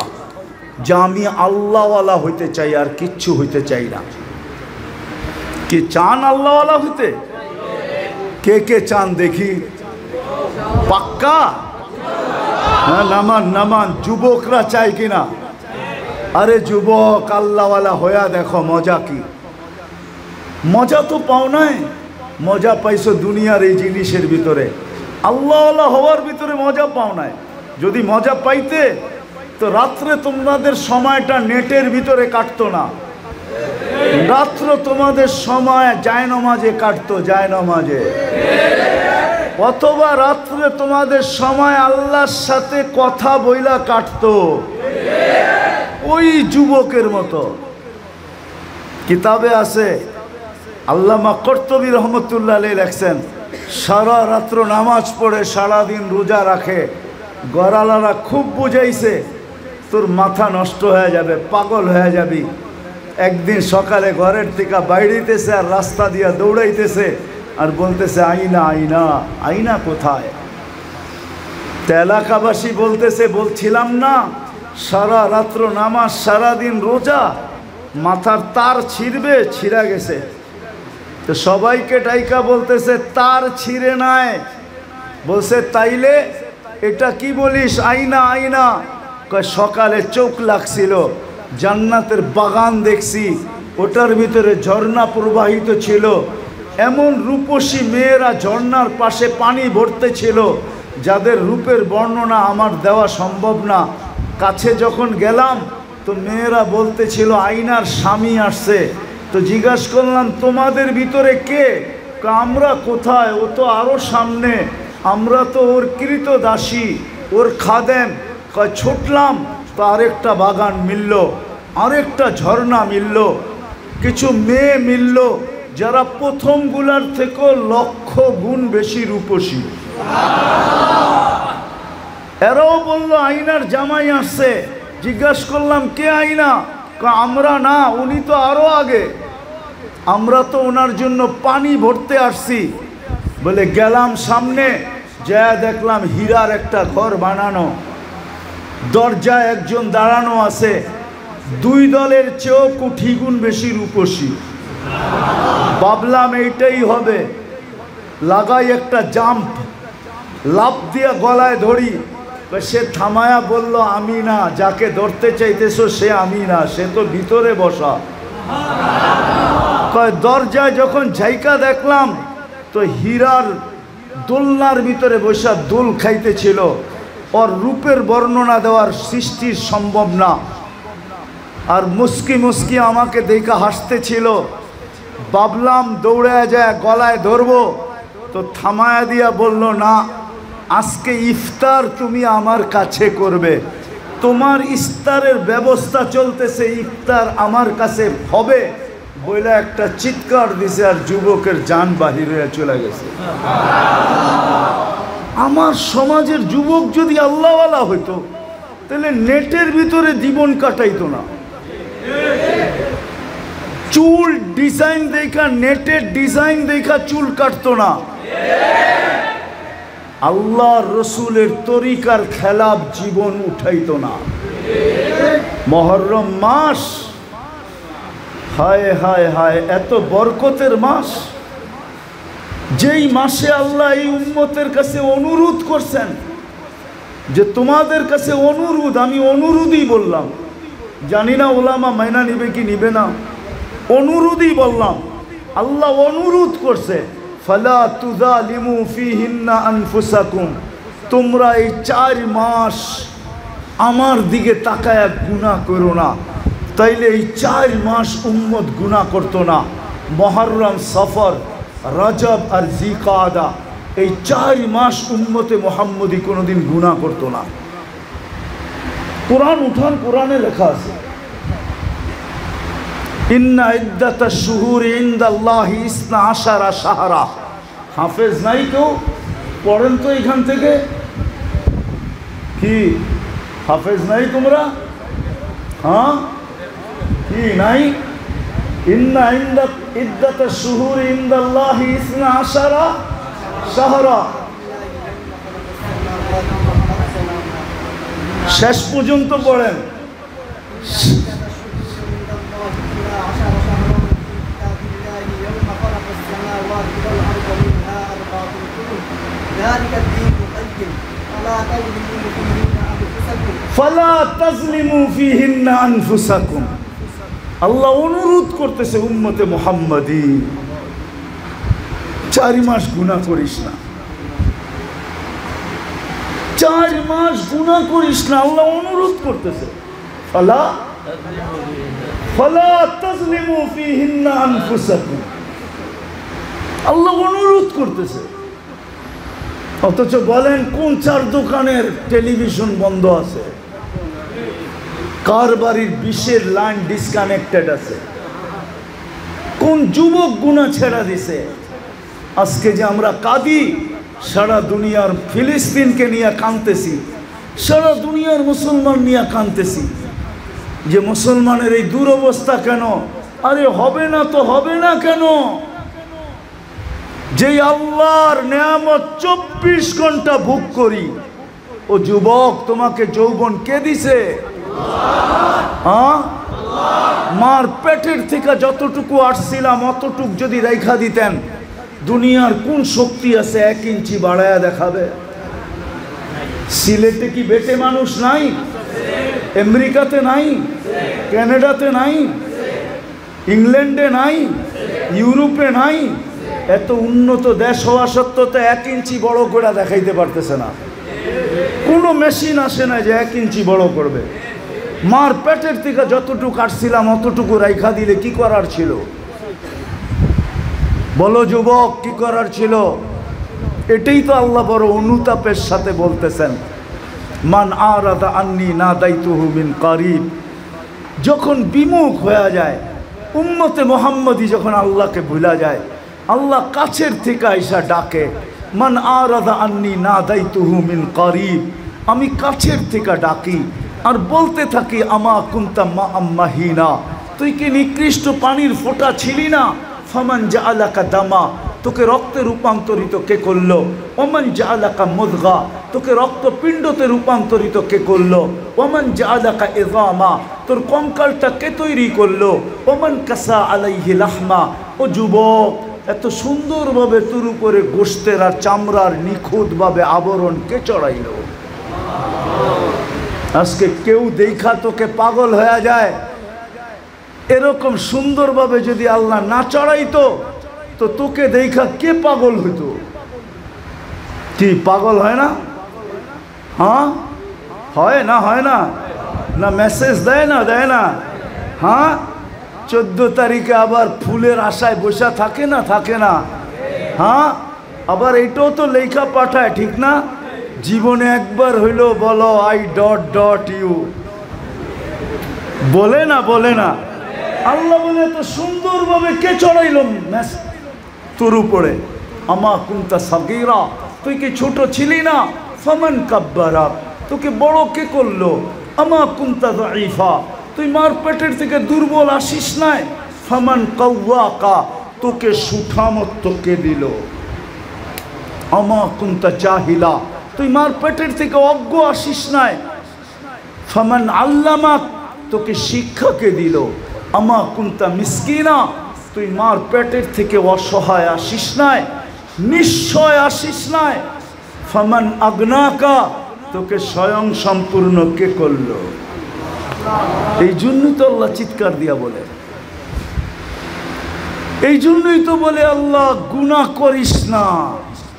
Speaker 1: যে আমি আল্লাহওয়ালা হইতে চাই আর কিচ্ছু হইতে চাই না। কে চান আল্লাহওয়ালা হইতে? কে কে চান দেখি? পাক্কা? হ্যাঁ, নামান নামান। যুবকরা চাই কিনা? আরে যুবক, আল্লাহওয়ালা হইয়া দেখো মজা কি। মজা তো পাও নাই, মজা পাইছো দুনিয়ার এই জিনিসের ভিতরে, আল্লাহওয়ালা হওয়ার ভিতরে মজা পাও নাই। যদি মজা পাইতে তো রাত্রে তোমাদের সময়টা নেটের ভিতরে কাটতো না, রাত্র তোমাদের সময় জায়নামাজে কাটতো, জায়নামাজে। অথবা রাত্রে তোমাদের সময় আল্লাহর সাথে কথা বইলা কাটতো, ওই যুবকের মতো। কিতাবে আছে, আল্লামা কর্তুবী রহমতুল্লাহ আলাইহি লেখছেন, সারা রাত্র নামাজ পড়ে সারাদিন রোজা রাখে, গড়ালারা খুব বুঝাইছে তোর মাথা নষ্ট হয়ে যাবে, পাগল হয়ে যাবি। একদিন সকালে ঘরের থেকে বাইরেতেছে আর রাস্তা দিয়া দৌড়াইতেছে আর বলতেছে আইনা আইনা, আইনা কোথায়? তো এলাকাবাসী বলতেছে, বলছিলাম না সারা রাত্র নামাজ সারাদিন রোজা, মাথার তার ছিঁড়বে, ছিঁড়া গেছে। তো সবাইকে ডাইকা বলতেছে তার ছিঁড়ে নাই। বলছে তাইলে এটা কি বলিস আইনা আইনা? সকালে চোখ লাগছিল, জান্নাতের বাগান দেখছি, ওটার ভিতরে ঝর্ণা প্রবাহিত ছিল, এমন রূপসী মেয়েরা ঝর্ণার পাশে পানি ভরতে ছিল যাদের রূপের বর্ণনা আমার দেওয়া সম্ভব না। কাছে যখন গেলাম তো মেয়েরা বলতেছিল আইনার স্বামী আসছে। তো জিজ্ঞাসা করলাম তোমাদের ভিতরে কে? আমরা কোথায়, ও তো আরো সামনে, আমরা তো ওর কৃত দাসী, ওর খাদেম। ছুটলাম তো আরেকটা বাগান মিলল, আরেকটা ঝর্ণা মিলল, কিছু মেয়ে মিলল যারা প্রথমগুলার থেকেও লক্ষ গুণ বেশি রূপসী। এরাও বলল আইনার জামাই আসছে। জিজ্ঞাসা করলাম কে আইনা? আমরা না, উনি তো আরো আগে, আমরা তো ওনার জন্য পানি ভরতে আসছি। বলে গেলাম সামনে, যা দেখলাম হীরার একটা ঘর বানানো, দরজায় একজন দাঁড়ানো আছে, দুই দলের চেয়েও কোটি গুণ বেশি রূপসী। ভাবলাম এইটাই হবে, লাগাই একটা জাম্প, লাফ দিয়ে গলায় ধরি। সে থামায়া বলল আমি না, যাকে ধরতে চাইতেছো সে আমি না, সে তো ভিতরে বসা। দরজায় যখন ঝাইকা দেখলাম তো হীরার দোলনার ভিতরে বসা দোল খাইতেছিল। ওর রূপের বর্ণনা দেওয়ার সৃষ্টির সম্ভব না। আর মুস্কি মুস্কি আমাকে দেখা হাসতেছিল। ভাবলাম দৌড়ে যায় গলায় ধরবো, তো থামায়া দিয়া বলল না, আজকে ইফতার তুমি আমার কাছে করবে, তোমার ইফতারের ব্যবস্থা চলতেছে, ইফতার আমার কাছে হবে বলে একটা চিৎকার দিছে আর যুবকের জান বাহির হয়ে চলে গেছে। আমার সমাজের যুবক যদি আল্লাহওয়ালা হইতো তাহলে নেটের ভিতরে জীবন কাটাইতো না। চুল ডিজাইন দেখা, নেটের ডিজাইন দেখা চুল কাটতো না। আল্লাহ রসুলের তরিকার খেলাফ জীবন উঠাইতো না। মুহররম মাস, হায় হায় হায়, এত বরকতের মাস, যেই মাসে আল্লাহ এই উম্মতের কাছে অনুরোধ করছেন যে তোমাদের কাছে অনুরোধ, আমি অনুরোধই বললাম, জানি না ওলামা মাইনা নিবে কি নিবে না, অনুরোধই বললাম। আল্লাহ অনুরোধ করছে, ফালা তুযালিমু ফীহিন্না আনফুসাকুম, তোমরা এই 4 মাস আমার দিকে তাকায়া গুনাহ করো না। তাইলে এই 4 মাস উম্মত গুনাহ করতো না। মুহররম, সফর, রজব আর জিকাদা এই 4 মাস উম্মতে মুহাম্মদী কোনোদিন গুনাহ করতো না। কোরআন উঠান, কোরআনে লেখা আছে ইন্না ইদ্দাতাশ শুহুরি ইনদাল্লাহি 12 শাহরা। হাফেজ নাই কেউ? পড়েন তো এখান থেকে। কি হাফেজ নাই তোমরা? হ্যাঁ, কি নাই? ইন্না ইদ্দাতাশ শুহুরি ইনদাল্লাহি 12 শাহরা। শেষ পর্যন্ত পড়েন। ফালা তাজলিমু ফিহিন্না আনফুসাকুম। আল্লাহ অনুরোধ করতেছে উম্মতে মুহাম্মাদী, 4 মাস গুনাহ করিস না, 4 মাস গুনাহ করিস না। আল্লাহ অনুরোধ করতেছে ফালা তাজলিমু ফিহিন্না আনফুসাকুম। আল্লাহ অনুরোধ করতেছে। অথচ বলেন কোন 4 দোকানের টেলিভিশন বন্ধ আছে? কার বাড়ির 20-এর লাইন ডিসকানেক্টেড আছে? কোন যুবক গুনাহ ছেড়া দিছে? আজকে যে আমরা কাঁদি, সারা দুনিয়ার ফিলিস্তিনকে নিয়ে কাঁদতেছি, সারা দুনিয়ার মুসলমান নিয়ে কাঁদতেছি যে মুসলমানের এই দুরবস্থা কেন? আরে হবে না তো হবে না কেন? যে আল্লাহর নেয়ামত 24 ঘন্টা ভোগ করি। ও যুবক, তোমাকে যৌবন কে দিছে? মার পেটের থেকে যতটুকু আসছিলাম অতটুক যদি রেখা দিতেন, দুনিয়ার কোন শক্তি আছে 1 ইঞ্চি বাড়ায়া দেখাবে? সিলেটে কি বেটে মানুষ নাই? আমেরিকাতে নাই? কানাডাতে নাই? ইংল্যান্ডে নাই? ইউরোপে নাই? এত উন্নত দেশ হওয়া সত্ত্বেও 1 ইঞ্চি বড় করে দেখাইতে পারতেছে না। কোনো মেশিন আসে না যে 1 ইঞ্চি বড় করবে। মার পেটের থেকে যতটুকু কাটছিলাম অতটুকু রাইখা দিলে কি করার ছিল? বলো যুবক, কি করার ছিল? এটাই তো আল্লাহ বড় অনুতাপের সাথে বলতেছেন, মান আরাদা আন্নি নাদাইতুহু মিন কারিব। যখন বিমুখ হয়ে যায় উম্মতে মুহাম্মদী, যখন আল্লাহকে ভুলা যায়, আল্লাহ কাছের থেকে আইসা ডাকে, মান আরাদা আন্নি নাদাইতুহু মিন কারিব। আমি কাছের থেকে ডাকি আর বলতে থাকি, আমা কুনতা মাহিনা, তুই কি নিকৃষ্ট পানির ফোঁটা ছিলি না? ফামান জাআলাকা দামা, তোকে রক্তে রূপান্তরিত কে করলো? ওমান জাআলাকা মুদগা, তোকে রক্তপিণ্ডতে রূপান্তরিত কে করলো? ওমান জাআলাকা ইযামা, তোর কঙ্কালটা কে তৈরি করলো? ওমান কাসা আলাইহি লাহমা। ও যুবক, এত সুন্দরভাবে তোর উপরে গোশতের আর চামড়ার নিখুঁতভাবে আবরণ কে চড়াইল? আজকে কেউ দেখা তোকে পাগল হয়ে যায়। এরকম সুন্দরভাবে যদি আল্লাহ না চড়াইতো তো তোকে দেখা কে পাগল হইতো? কি পাগল হয় না? হ্যাঁ, হয় না? হয় না? না মেসেজ দেয় না? দেয় না? হ্যাঁ, 14 তারিখে আবার ফুলের আশায় বসা থাকে না? থাকে না? হ্যাঁ, আবার এইটাও তো লেখা পাঠায়, ঠিক না? জীবনে একবার হইলো বলো আই ডট ডট ইউ, বলে না? বলে না? আল্লাহ বলে এত সুন্দরভাবে কে চড়াইল তোর উপরে? আমা কুনতা সাগীরা, তুই কি ছোট ছিলি না? ফামান কাব্বারা, তোকে বড় কে করলো? আমা কুনতা দাঈফা, তুই মার পেটের থেকে দুর্বল আসিস নাই? ফামান কাওয়াকা, তোকে সুঠামত্ব কে দিল? আমা কুনতা জাহিলা, তুই মার পেটের থেকে অজ্ঞ আসিস নাই? ফামান আল্লামাক, তোকে শিক্ষা কে দিল? আমা কুনতা মিসকিনা, তুই মার পেটের থেকে অসহায় আসিস নাই, নিশ্চয় আসিস নাই? ফামান আগনাকা, তোকে স্বয়ং সম্পূর্ণ কে করলো? এই জন্যই তো আল্লাহ চিৎকার দিয়া বলে, এই জন্যই তো বলে আল্লাহ গুনাহ করিস না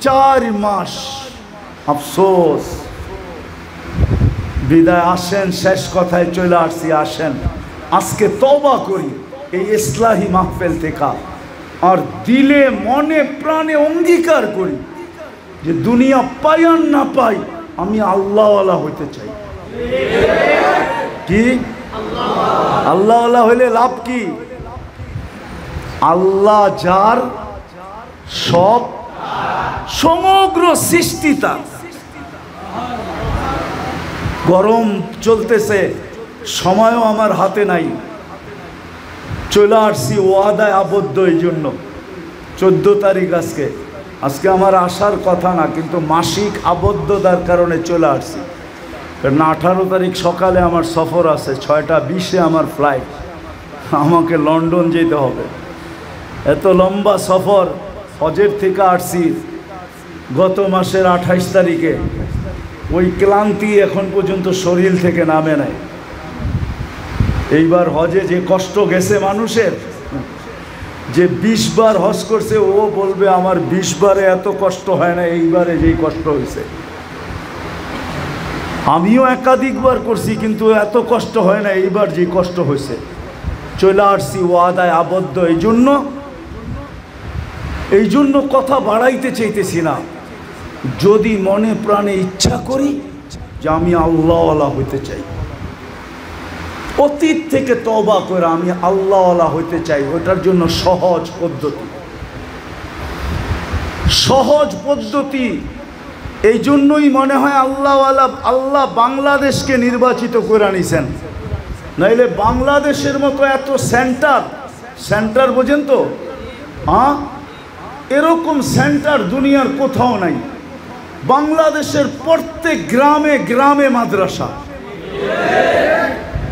Speaker 1: 4 মাস। আফসোস, বিদায় আসেন, শেষ কথায় চলে আসছি। আসেন আজকে তওবা করি এই ইসলাহি মাহফিল থেকে, আর দিলে মনে প্রাণে অঙ্গীকার করি যে দুনিয়া পাই আর না পাই আমি আল্লাহওয়ালা হইতে চাই। কি আল্লাহওয়ালা হইলে লাভ কি? আল্লাহ যার, সব সমগ্র সৃষ্টি তার। গরম চলতেছে, সময়ও আমার হাতে নাই, চলে আসছি ওয়াদায় আবদ্ধ। এই জন্য 14 তারিখ আজকে আমার আসার কথা না, কিন্তু মাসিক আবদ্ধতার কারণে চলে আসছি। কারণ 18 তারিখ সকালে আমার সফর আছে, 6:20-এ আমার ফ্লাইট, আমাকে লন্ডন যেতে হবে। এত লম্বা সফর, হজের থেকে আসছি গত মাসের 28 তারিখে। ওই ক্লান্তি এখন পর্যন্ত শরীর থেকে নামে নাই। এইবার হজে যে কষ্ট গেছে মানুষের, যে 20 বার হজ করছে ও বলবে আমার 20 বারে এত কষ্ট হয় না, এইবারে যেই কষ্ট হয়েছে। আমিও একাধিকবার করছি কিন্তু এত কষ্ট হয় না এইবার যে কষ্ট হয়েছে। চলে আসছি ওয়াদায় আবদ্ধ। এই জন্য কথা বাড়াইতে চাইতেছি না। যদি মনে প্রাণে ইচ্ছা করি যে আমি আল্লাহওয়ালা হইতে চাই, অতীত থেকে তওবা করে আমি আল্লাহওয়ালা হইতে চাই, ওটার জন্য সহজ পদ্ধতি। এই জন্যই মনে হয় আল্লাহ বাংলাদেশকে নির্বাচিত করে নিছেন, নাইলে বাংলাদেশের মতো এত সেন্টার বোঝেন তো, এরকম সেন্টার দুনিয়ার কোথাও নাই। বাংলাদেশের প্রত্যেক গ্রামে গ্রামে মাদ্রাসা,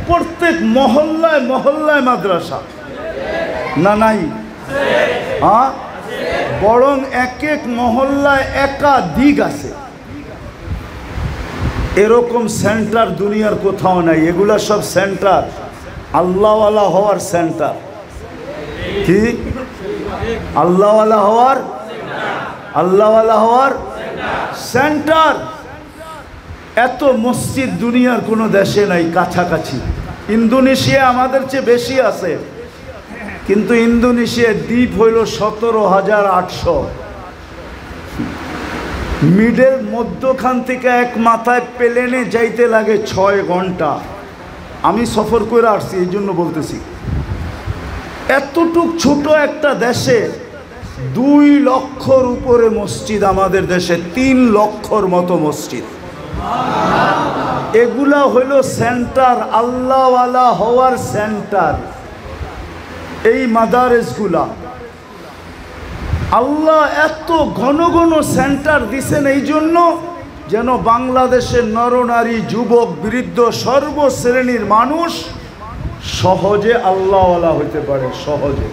Speaker 1: প্রত্যেক মহল্লায় মহল্লায় মাদ্রাসা, না নাই? বরং এক এক মহল্লায় একাধিক আছে। এরকম সেন্টার দুনিয়ার কোথাও নাই। এগুলা সব সেন্টার আল্লাহওয়ালা হওয়ার সেন্টার। কি আল্লাহওয়ালা হওয়ার সেন্টার। এত মসজিদ দুনিয়ার কোনো দেশে নাই কাছাকাছি। ইন্দোনেশিয়া আমাদের চেয়ে বেশি আছে, কিন্তু ইন্দোনেশিয়ার দ্বীপ হইল 17,800। মধ্যখান থেকে এক মাথায় প্লেনে যাইতে লাগে 6 ঘন্টা। আমি সফর করে আসছি, এই জন্য বলতেছি। এতটুক ছোট একটা দেশে 2 লক্ষর উপরে মসজিদ, আমাদের দেশে 3 লক্ষর মতো মসজিদ। এগুলা হইল সেন্টার, আল্লাহওয়ালা হওয়ার সেন্টার। এই মাদারেসগুলা আল্লাহ এত ঘন ঘন সেন্টার দিছেন এই জন্য যেন বাংলাদেশের নরনারী, যুবক, বৃদ্ধ, সর্বশ্রেণীর মানুষ সহজে আল্লাহওয়ালা হইতে পারে। সহজে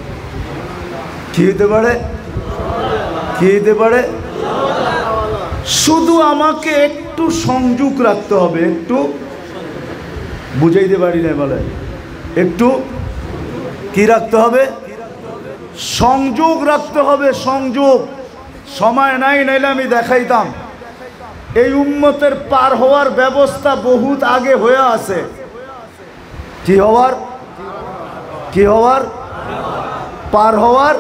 Speaker 1: কি হইতে পারে? শুধু আমাকে একটু সংযোগ রাখতে হবে। একটু বুঝাইতে পারি না বলে, একটু কি রাখতে হবে? সংযোগ রাখতে হবে। সংযোগ। সময় নাই, নাইলে আমি দেখাইতাম। এই উম্মতের পার হওয়ার ব্যবস্থা বহুত আগে হয়ে আছে। কি হওয়ার পার হওয়ার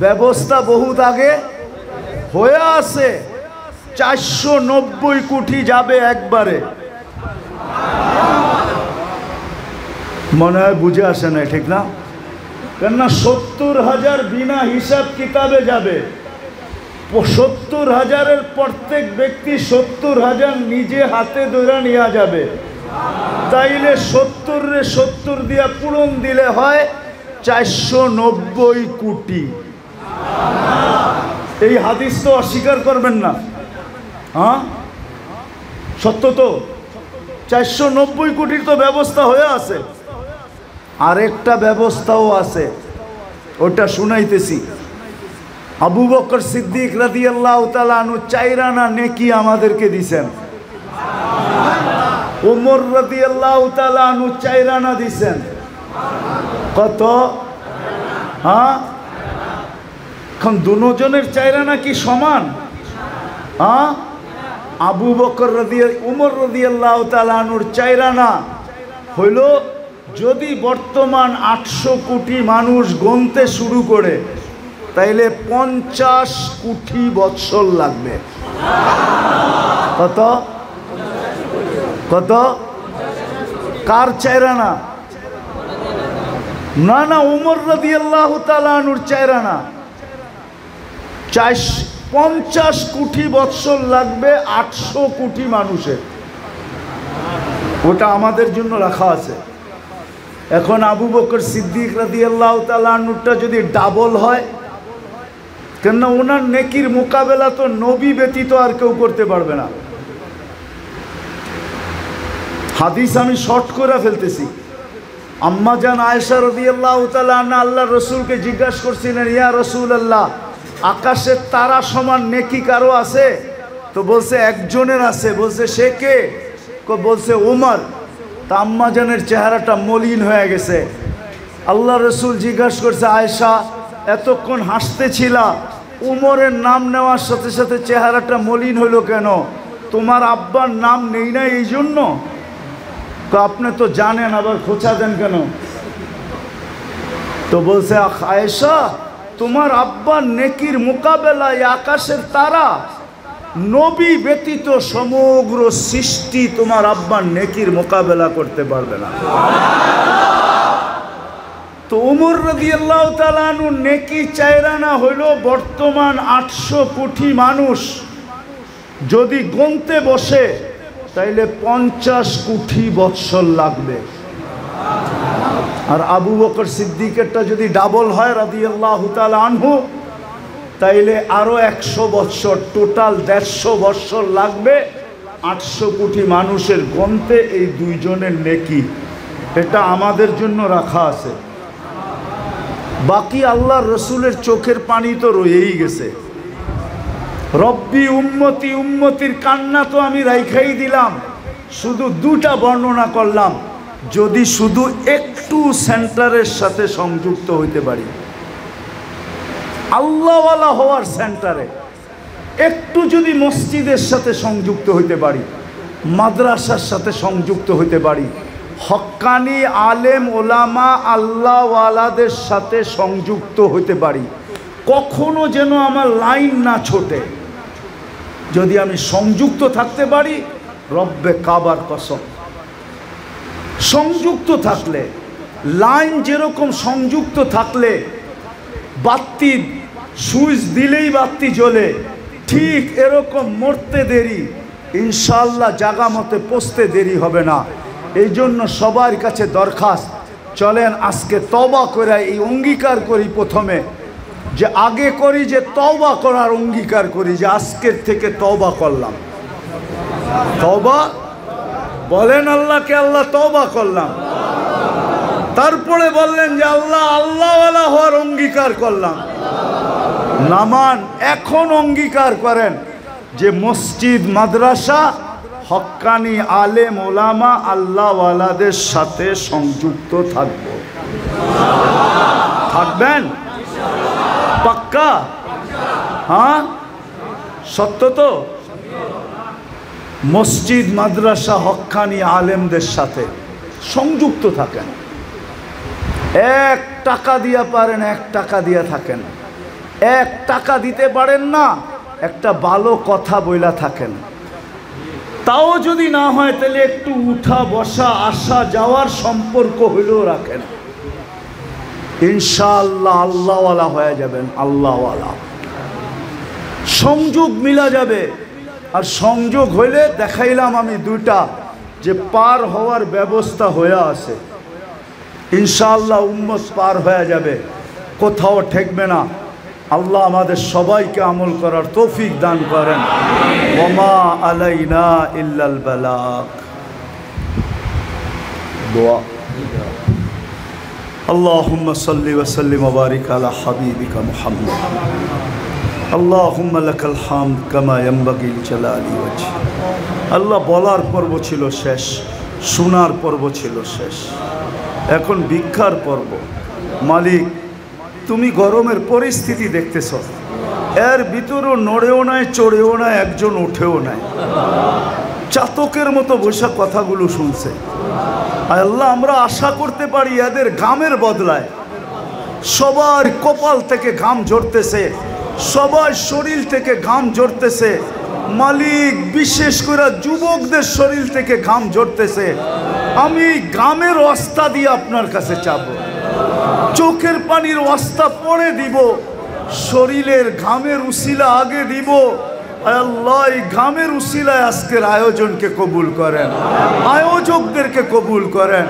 Speaker 1: ব্যবস্থা বহুত আগে হয়ে আছে। 490 কোটি যাবে একবারে। মনে হয় বুঝে আসে না, ঠিক না? কেননা 70,000 বিনা হিসাব কিতাবে যাবে। 70,000-এর প্রত্যেক ব্যক্তি 70,000 নিজে হাতে ধরে নিয়ে যাবে। তাইলে 70 দিয়া পূরণ দিলে হয় 490 কোটি। এই হাদিস তো অস্বীকার করবেন না, সত্য তো। 490 কোটির তো ব্যবস্থা হয়ে আছে। আরেকটা ব্যবস্থাও আছে, ওটা শুনাইতেছি। আবু বকর সিদ্দিক রাদিয়াল্লাহু তাআলা আনহু 4 আনা নেকি আমাদেরকে দিছেন। ওমর রাদিয়াল্লাহু তাআলা আনহু 4 আনা দিছেন। কত? এখন দুজনের 4 আনা কি সমান? আবু বকর উমর রাদিয়াল্লাহু তাআলা আনহুর 4 আনা হইল, যদি বর্তমান 800 কোটি মানুষ গুনতে শুরু করে তাইলে 50 কোটি বৎসর লাগবে। কত কত? কার চাইরানা? না না, উমর রাদিয়াল্লাহু তাআলা আনহুর চাইরানা। 50 কোটি বৎসর লাগবে 800 কোটি মানুষের। ওটা আমাদের জন্য রাখা আছে। এখন আবু বকর সিদ্দিক রাদিয়াল্লাহু তাআলা আনহুরটা যদি ডাবল হয়, কেন ওনার নেকির মোকাবেলা তো নবী ব্যতীত আর কেউ করতে পারবে না। হাদিস আমি শর্ট করে ফেলতেছি। আম্মা জান আয়েশা রাদিয়াল্লাহু তাআলা আনহা আল্লাহর রাসূলকে জিজ্ঞাসা করছিলেন, ইয়া রাসূলুল্লাহ, আকাশের তারা সমান নেকি কারো আছে? তো বলছে একজনের আছে। বলছে সে কে? বলছে উমর। তা আম্মা জানের চেহারাটা মলিন হয়ে গেছে। আল্লাহ রসুল জিজ্ঞাসা করছে, আয়েশা এতক্ষণ হাসতেছিলা, উমরের নাম নেওয়ার সাথে সাথে চেহারাটা মলিন হলো কেন? তোমার আব্বার নাম নেই না এই জন্য? আপনি তো জানেন, আবার খোঁচা দেন কেন? তো বলছে আয়েশা, তোমার আব্বার নেকির মোকাবেলায় আকাশের তারা, নবী ব্যতীত সমগ্র সৃষ্টি তোমার আব্বার নেকির মোকাবেলা করতে পারবে না। তো উমর রাদিয়াল্লাহু তাআলা আনহু নেকি চাইরানা হইল বর্তমান 800 কোটি মানুষ যদি গুনতে বসে তাইলে 50 কোটি বৎসর লাগবে। আর আবু বকর সিদ্দিকেরটা যদি ডাবল হয় রাদিয়াল্লাহু তাআলা আনহু, তাইলে আরো 100 বৎসর, টোটাল 150 বৎসর লাগবে 800 কোটি মানুষের গন্তে এই দুইজনের নেকি। এটা আমাদের জন্য রাখা আছে। বাকি আল্লাহর রসুলের চোখের পানি তো রয়েই গেছে। রব্বি উম্মতি, উম্মতির কান্না তো আমি রাইখাই দিলাম, শুধু দুটা বর্ণনা করলাম। যদি শুধু একটু সেন্টারের সাথে সংযুক্ত হইতে পারি, আল্লাহওয়ালা হওয়ার সেন্টারে একটু যদি মসজিদের সাথে সংযুক্ত হইতে পারি, মাদ্রাসার সাথে সংযুক্ত হইতে পারি, হক্কানি আলেম ওলামা আল্লাহওয়ালাদের সাথে সংযুক্ত হইতে পারি, কখনো যেন আমার লাইন না ছোটে। যদি আমি সংযুক্ত থাকতে পারি, রব্বে কাবার কসম, সংযুক্ত থাকলে, লাইন যেরকম সংযুক্ত থাকলে বাতি সুইচ দিলেই বাতি জ্বলে, ঠিক এরকম মরতে দেরি ইনশাআল্লাহ জাগা মতে পৌঁছতে দেরি হবে না। এই জন্য সবার কাছে দরখাস্ত, চলেন আজকে তওবা করে এই অঙ্গীকার করি, প্রথমে যে আগে করি যে তওবা করার অঙ্গীকার করি, যে আজকের থেকে তওবা করলাম। তওবা বলেন আল্লাহকে, আল্লাহ তওবা করলাম। তারপরে বললেন যে আল্লাহ আল্লাহওয়ালা হওয়ার অঙ্গীকার করলাম। নামান এখন অঙ্গীকার করেন যে মসজিদ মাদ্রাসা হক্কানি আলেম ওলামা আল্লাহওয়ালাদের সাথে সংযুক্ত থাকব। থাকবেন? পাক্কা? হ্যাঁ, সত্য তো? মসজিদ মাদ্রাসা হক্কানি আলেমদের সাথে সংযুক্ত থাকেন। 1 টাকা দিয়া পারেন, 1 টাকা দিয়া থাকেন। 1 টাকা দিতে পারেন না, একটা ভালো কথা বইলা থাকেন। তাও যদি না হয় তাহলে একটু উঠা বসা আসা যাওয়ার সম্পর্ক হইলেও রাখেন। ইনশাআল্লাহ আল্লাহওয়ালা হয়ে যাবেন। আল্লাহওয়ালা সংযোগ মিলা যাবে। আর সংযোগ হইলে দেখাইলাম আমি দুইটা, যে পার হওয়ার ব্যবস্থা হয়ে আছে। ইনশাআল্লাহ উম্মত পার হয়ে যাবে, কোথাও ঠেকবে না। আল্লাহ আমাদের সবাইকে আমল করার তৌফিক দান করেন। ওমা আলাইনা ইল্লাল বালাগ। দোয়া। আল্লাহুম্মা সাল্লি ওয়া সাল্লিম ওয়া বারিক আলা হাবিবিকা মুহাম্মদ। আল্লাহুম্মা লাকাল হামদ কামা ইয়ানবাগি লিজালালি ওয়াজহি। আল্লাহ বলার পর্ব ছিল শেষ, শোনার পর্ব ছিল শেষ, এখন ভিক্ষার পর্ব। মালিক, তুমি গরমের পরিস্থিতি দেখতেছ, এর ভিতরও নড়েও নাই, চড়েও নাই, একজন উঠেও নাই, চাতকের মতো বসে কথাগুলো শুনছে। আল্লাহ আমরা আশা করতে পারি এদের ঘামের বদলায় সবার কপাল থেকে ঘাম ঝরতেছে, সবার শরীর থেকে ঘাম ঝরতেছে। মালিক, বিশেষ করে যুবকদের শরীর থেকে ঘাম ঝরতেছে। আমি ঘামের ওয়াস্তা দিয়ে আপনার কাছে চাবো, চোখের পানির ওয়াস্তা পরে দিব, শরীরের ঘামের উসিলা আগে দিব। আল্লাহ, এই ঘামের উসিলায় আজকের আয়োজনকে কবুল করেন, আয়োজকদেরকে কবুল করেন,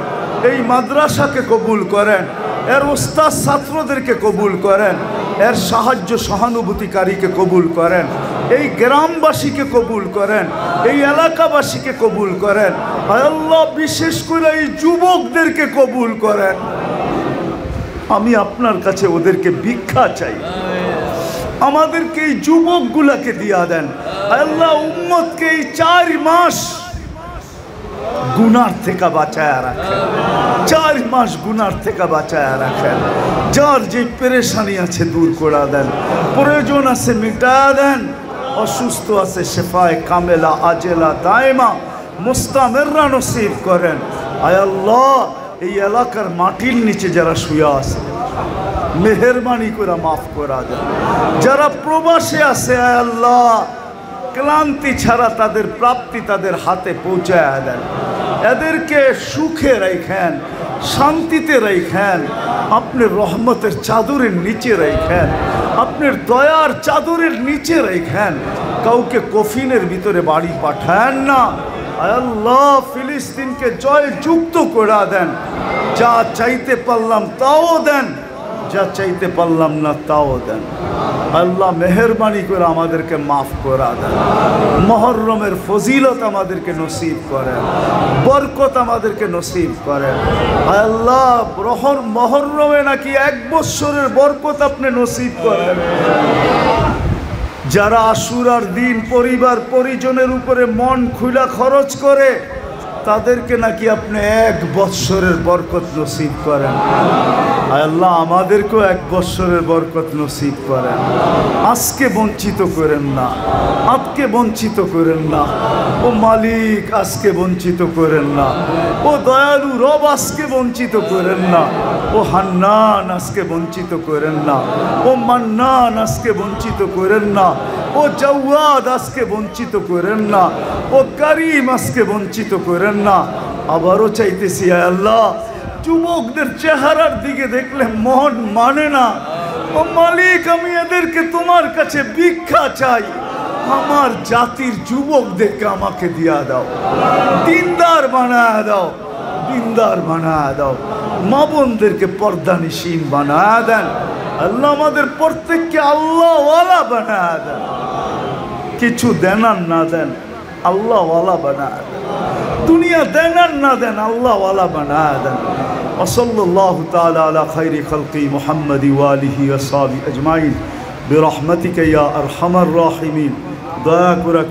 Speaker 1: এই মাদ্রাসাকে কবুল করেন, এর ওস্তাদ ছাত্রদেরকে কবুল করেন, এর সাহায্য সহানুভূতিকারীকে কবুল করেন, এই গ্রামবাসীকে কবুল করেন, এই এলাকাবাসীকে কবুল করেন। আল্লাহ, বিশেষ করে এই যুবকদেরকে কবুল করেন। আমি আপনার কাছে ওদেরকে ভিক্ষা চাই, আমাদেরকে এই যুবকগুলাকে দিয়া দেন। আল্লাহ, উম্মতকে এই 4 মাস গুনার থেকে বাঁচায়া রাখেন, 4 মাস গুনার থেকে বাঁচায়া রাখেন। যার যে পেরেশানি আছে দূর করে দেন, প্রয়োজন আছে মিটায়া দেন, অসুস্থ আছে শেফায়ে কামেলা আজেলা দায়মা মুস্তামেররা নসিব করেন। আয় আল্লাহ, এই এলাকার মাটির নিচে যারা শুয়ে আছে মেহেরবানি করে মাফ করা দেন। যারা প্রবাসে আছে আয় আল্লাহ, ক্লান্তি ছাড়া তাদের প্রাপ্তি তাদের হাতে পৌঁছায় দেন। এদেরকে সুখে রাখেন, শান্তিতে রাখেন, আপনার রহমতের চাদরের নিচে রাখেন, আপনার দয়ার চাদরের নিচে রাখেন। কাউকে কফিনের ভিতরে বাড়ি পাঠান না। আল্লাহ, ফিলিস্তিনকে জয় যুক্ত করে দেন। যা চাইতে পারলাম তাও দেন, যা চাইতে পারলাম না তাও দেন। আল্লাহ, মেহেরবানি করে আমাদেরকে মাফ করা দেন। মুহররমের ফজিলত আমাদেরকে নসিব করেন, বরকত আমাদেরকে নসিব করেন। আল্লাহ, মুহররমে নাকি 1 বছরের বরকত আপনি নসিব করেন। যারা আশুরার দিন পরিবার পরিজনের উপরে মন খুলা খরচ করে, তাদেরকে নাকি আপনি 1 বৎসরের বরকত নসিব করেন। আল্লাহ, আমাদেরকেও 1 বৎসরের বরকত নসিব করেন। আজকে বঞ্চিত করেন না, আজকে বঞ্চিত করেন না। ও মালিক, আজকে বঞ্চিত করেন না। ও দয়ালু রব, আজকে বঞ্চিত করেন না। ও হান্নান, আজকে বঞ্চিত করেন না। ও মান্নান, আজকে বঞ্চিত করেন না। ও জাওয়াদ, আজকে বঞ্চিত করেন না। ও করিম, আজকে বঞ্চিত করেন না। আবারও চাইতেছি আয় আল্লাহ, যুবকদের চেহারার দিকে দেখলে মন মানে না। ও মালিক, আমি এদেরকে তোমার কাছে ভিক্ষা চাই। আমার জাতির যুবকদেরকে আমাকে দিয়া দাও, দিনদার বানায় দাও, দিনদার বানায় দাও। মা বোনদেরকে পর্দানিশীন বানায় দেন। আল্লাহ, আমাদের প্রত্যেককে আল্লাহওয়ালা বানায় দেন। কিছু দেন আর না দেন, আল্লাহওয়ালা বানায় দেন। দুনিয়া দেন আর না দেন, আল্লাহওয়ালা বানায় দেন। ওয়াসাল্লাল্লাহু তাআলা আলা খায়রি খালকি মুহাম্মাদি ওয়া আলিহি ওয়া সাহবিহি আজমাইন বিরহমাতিকা ইয়া আরহামার রাহিমিন। দয়া করে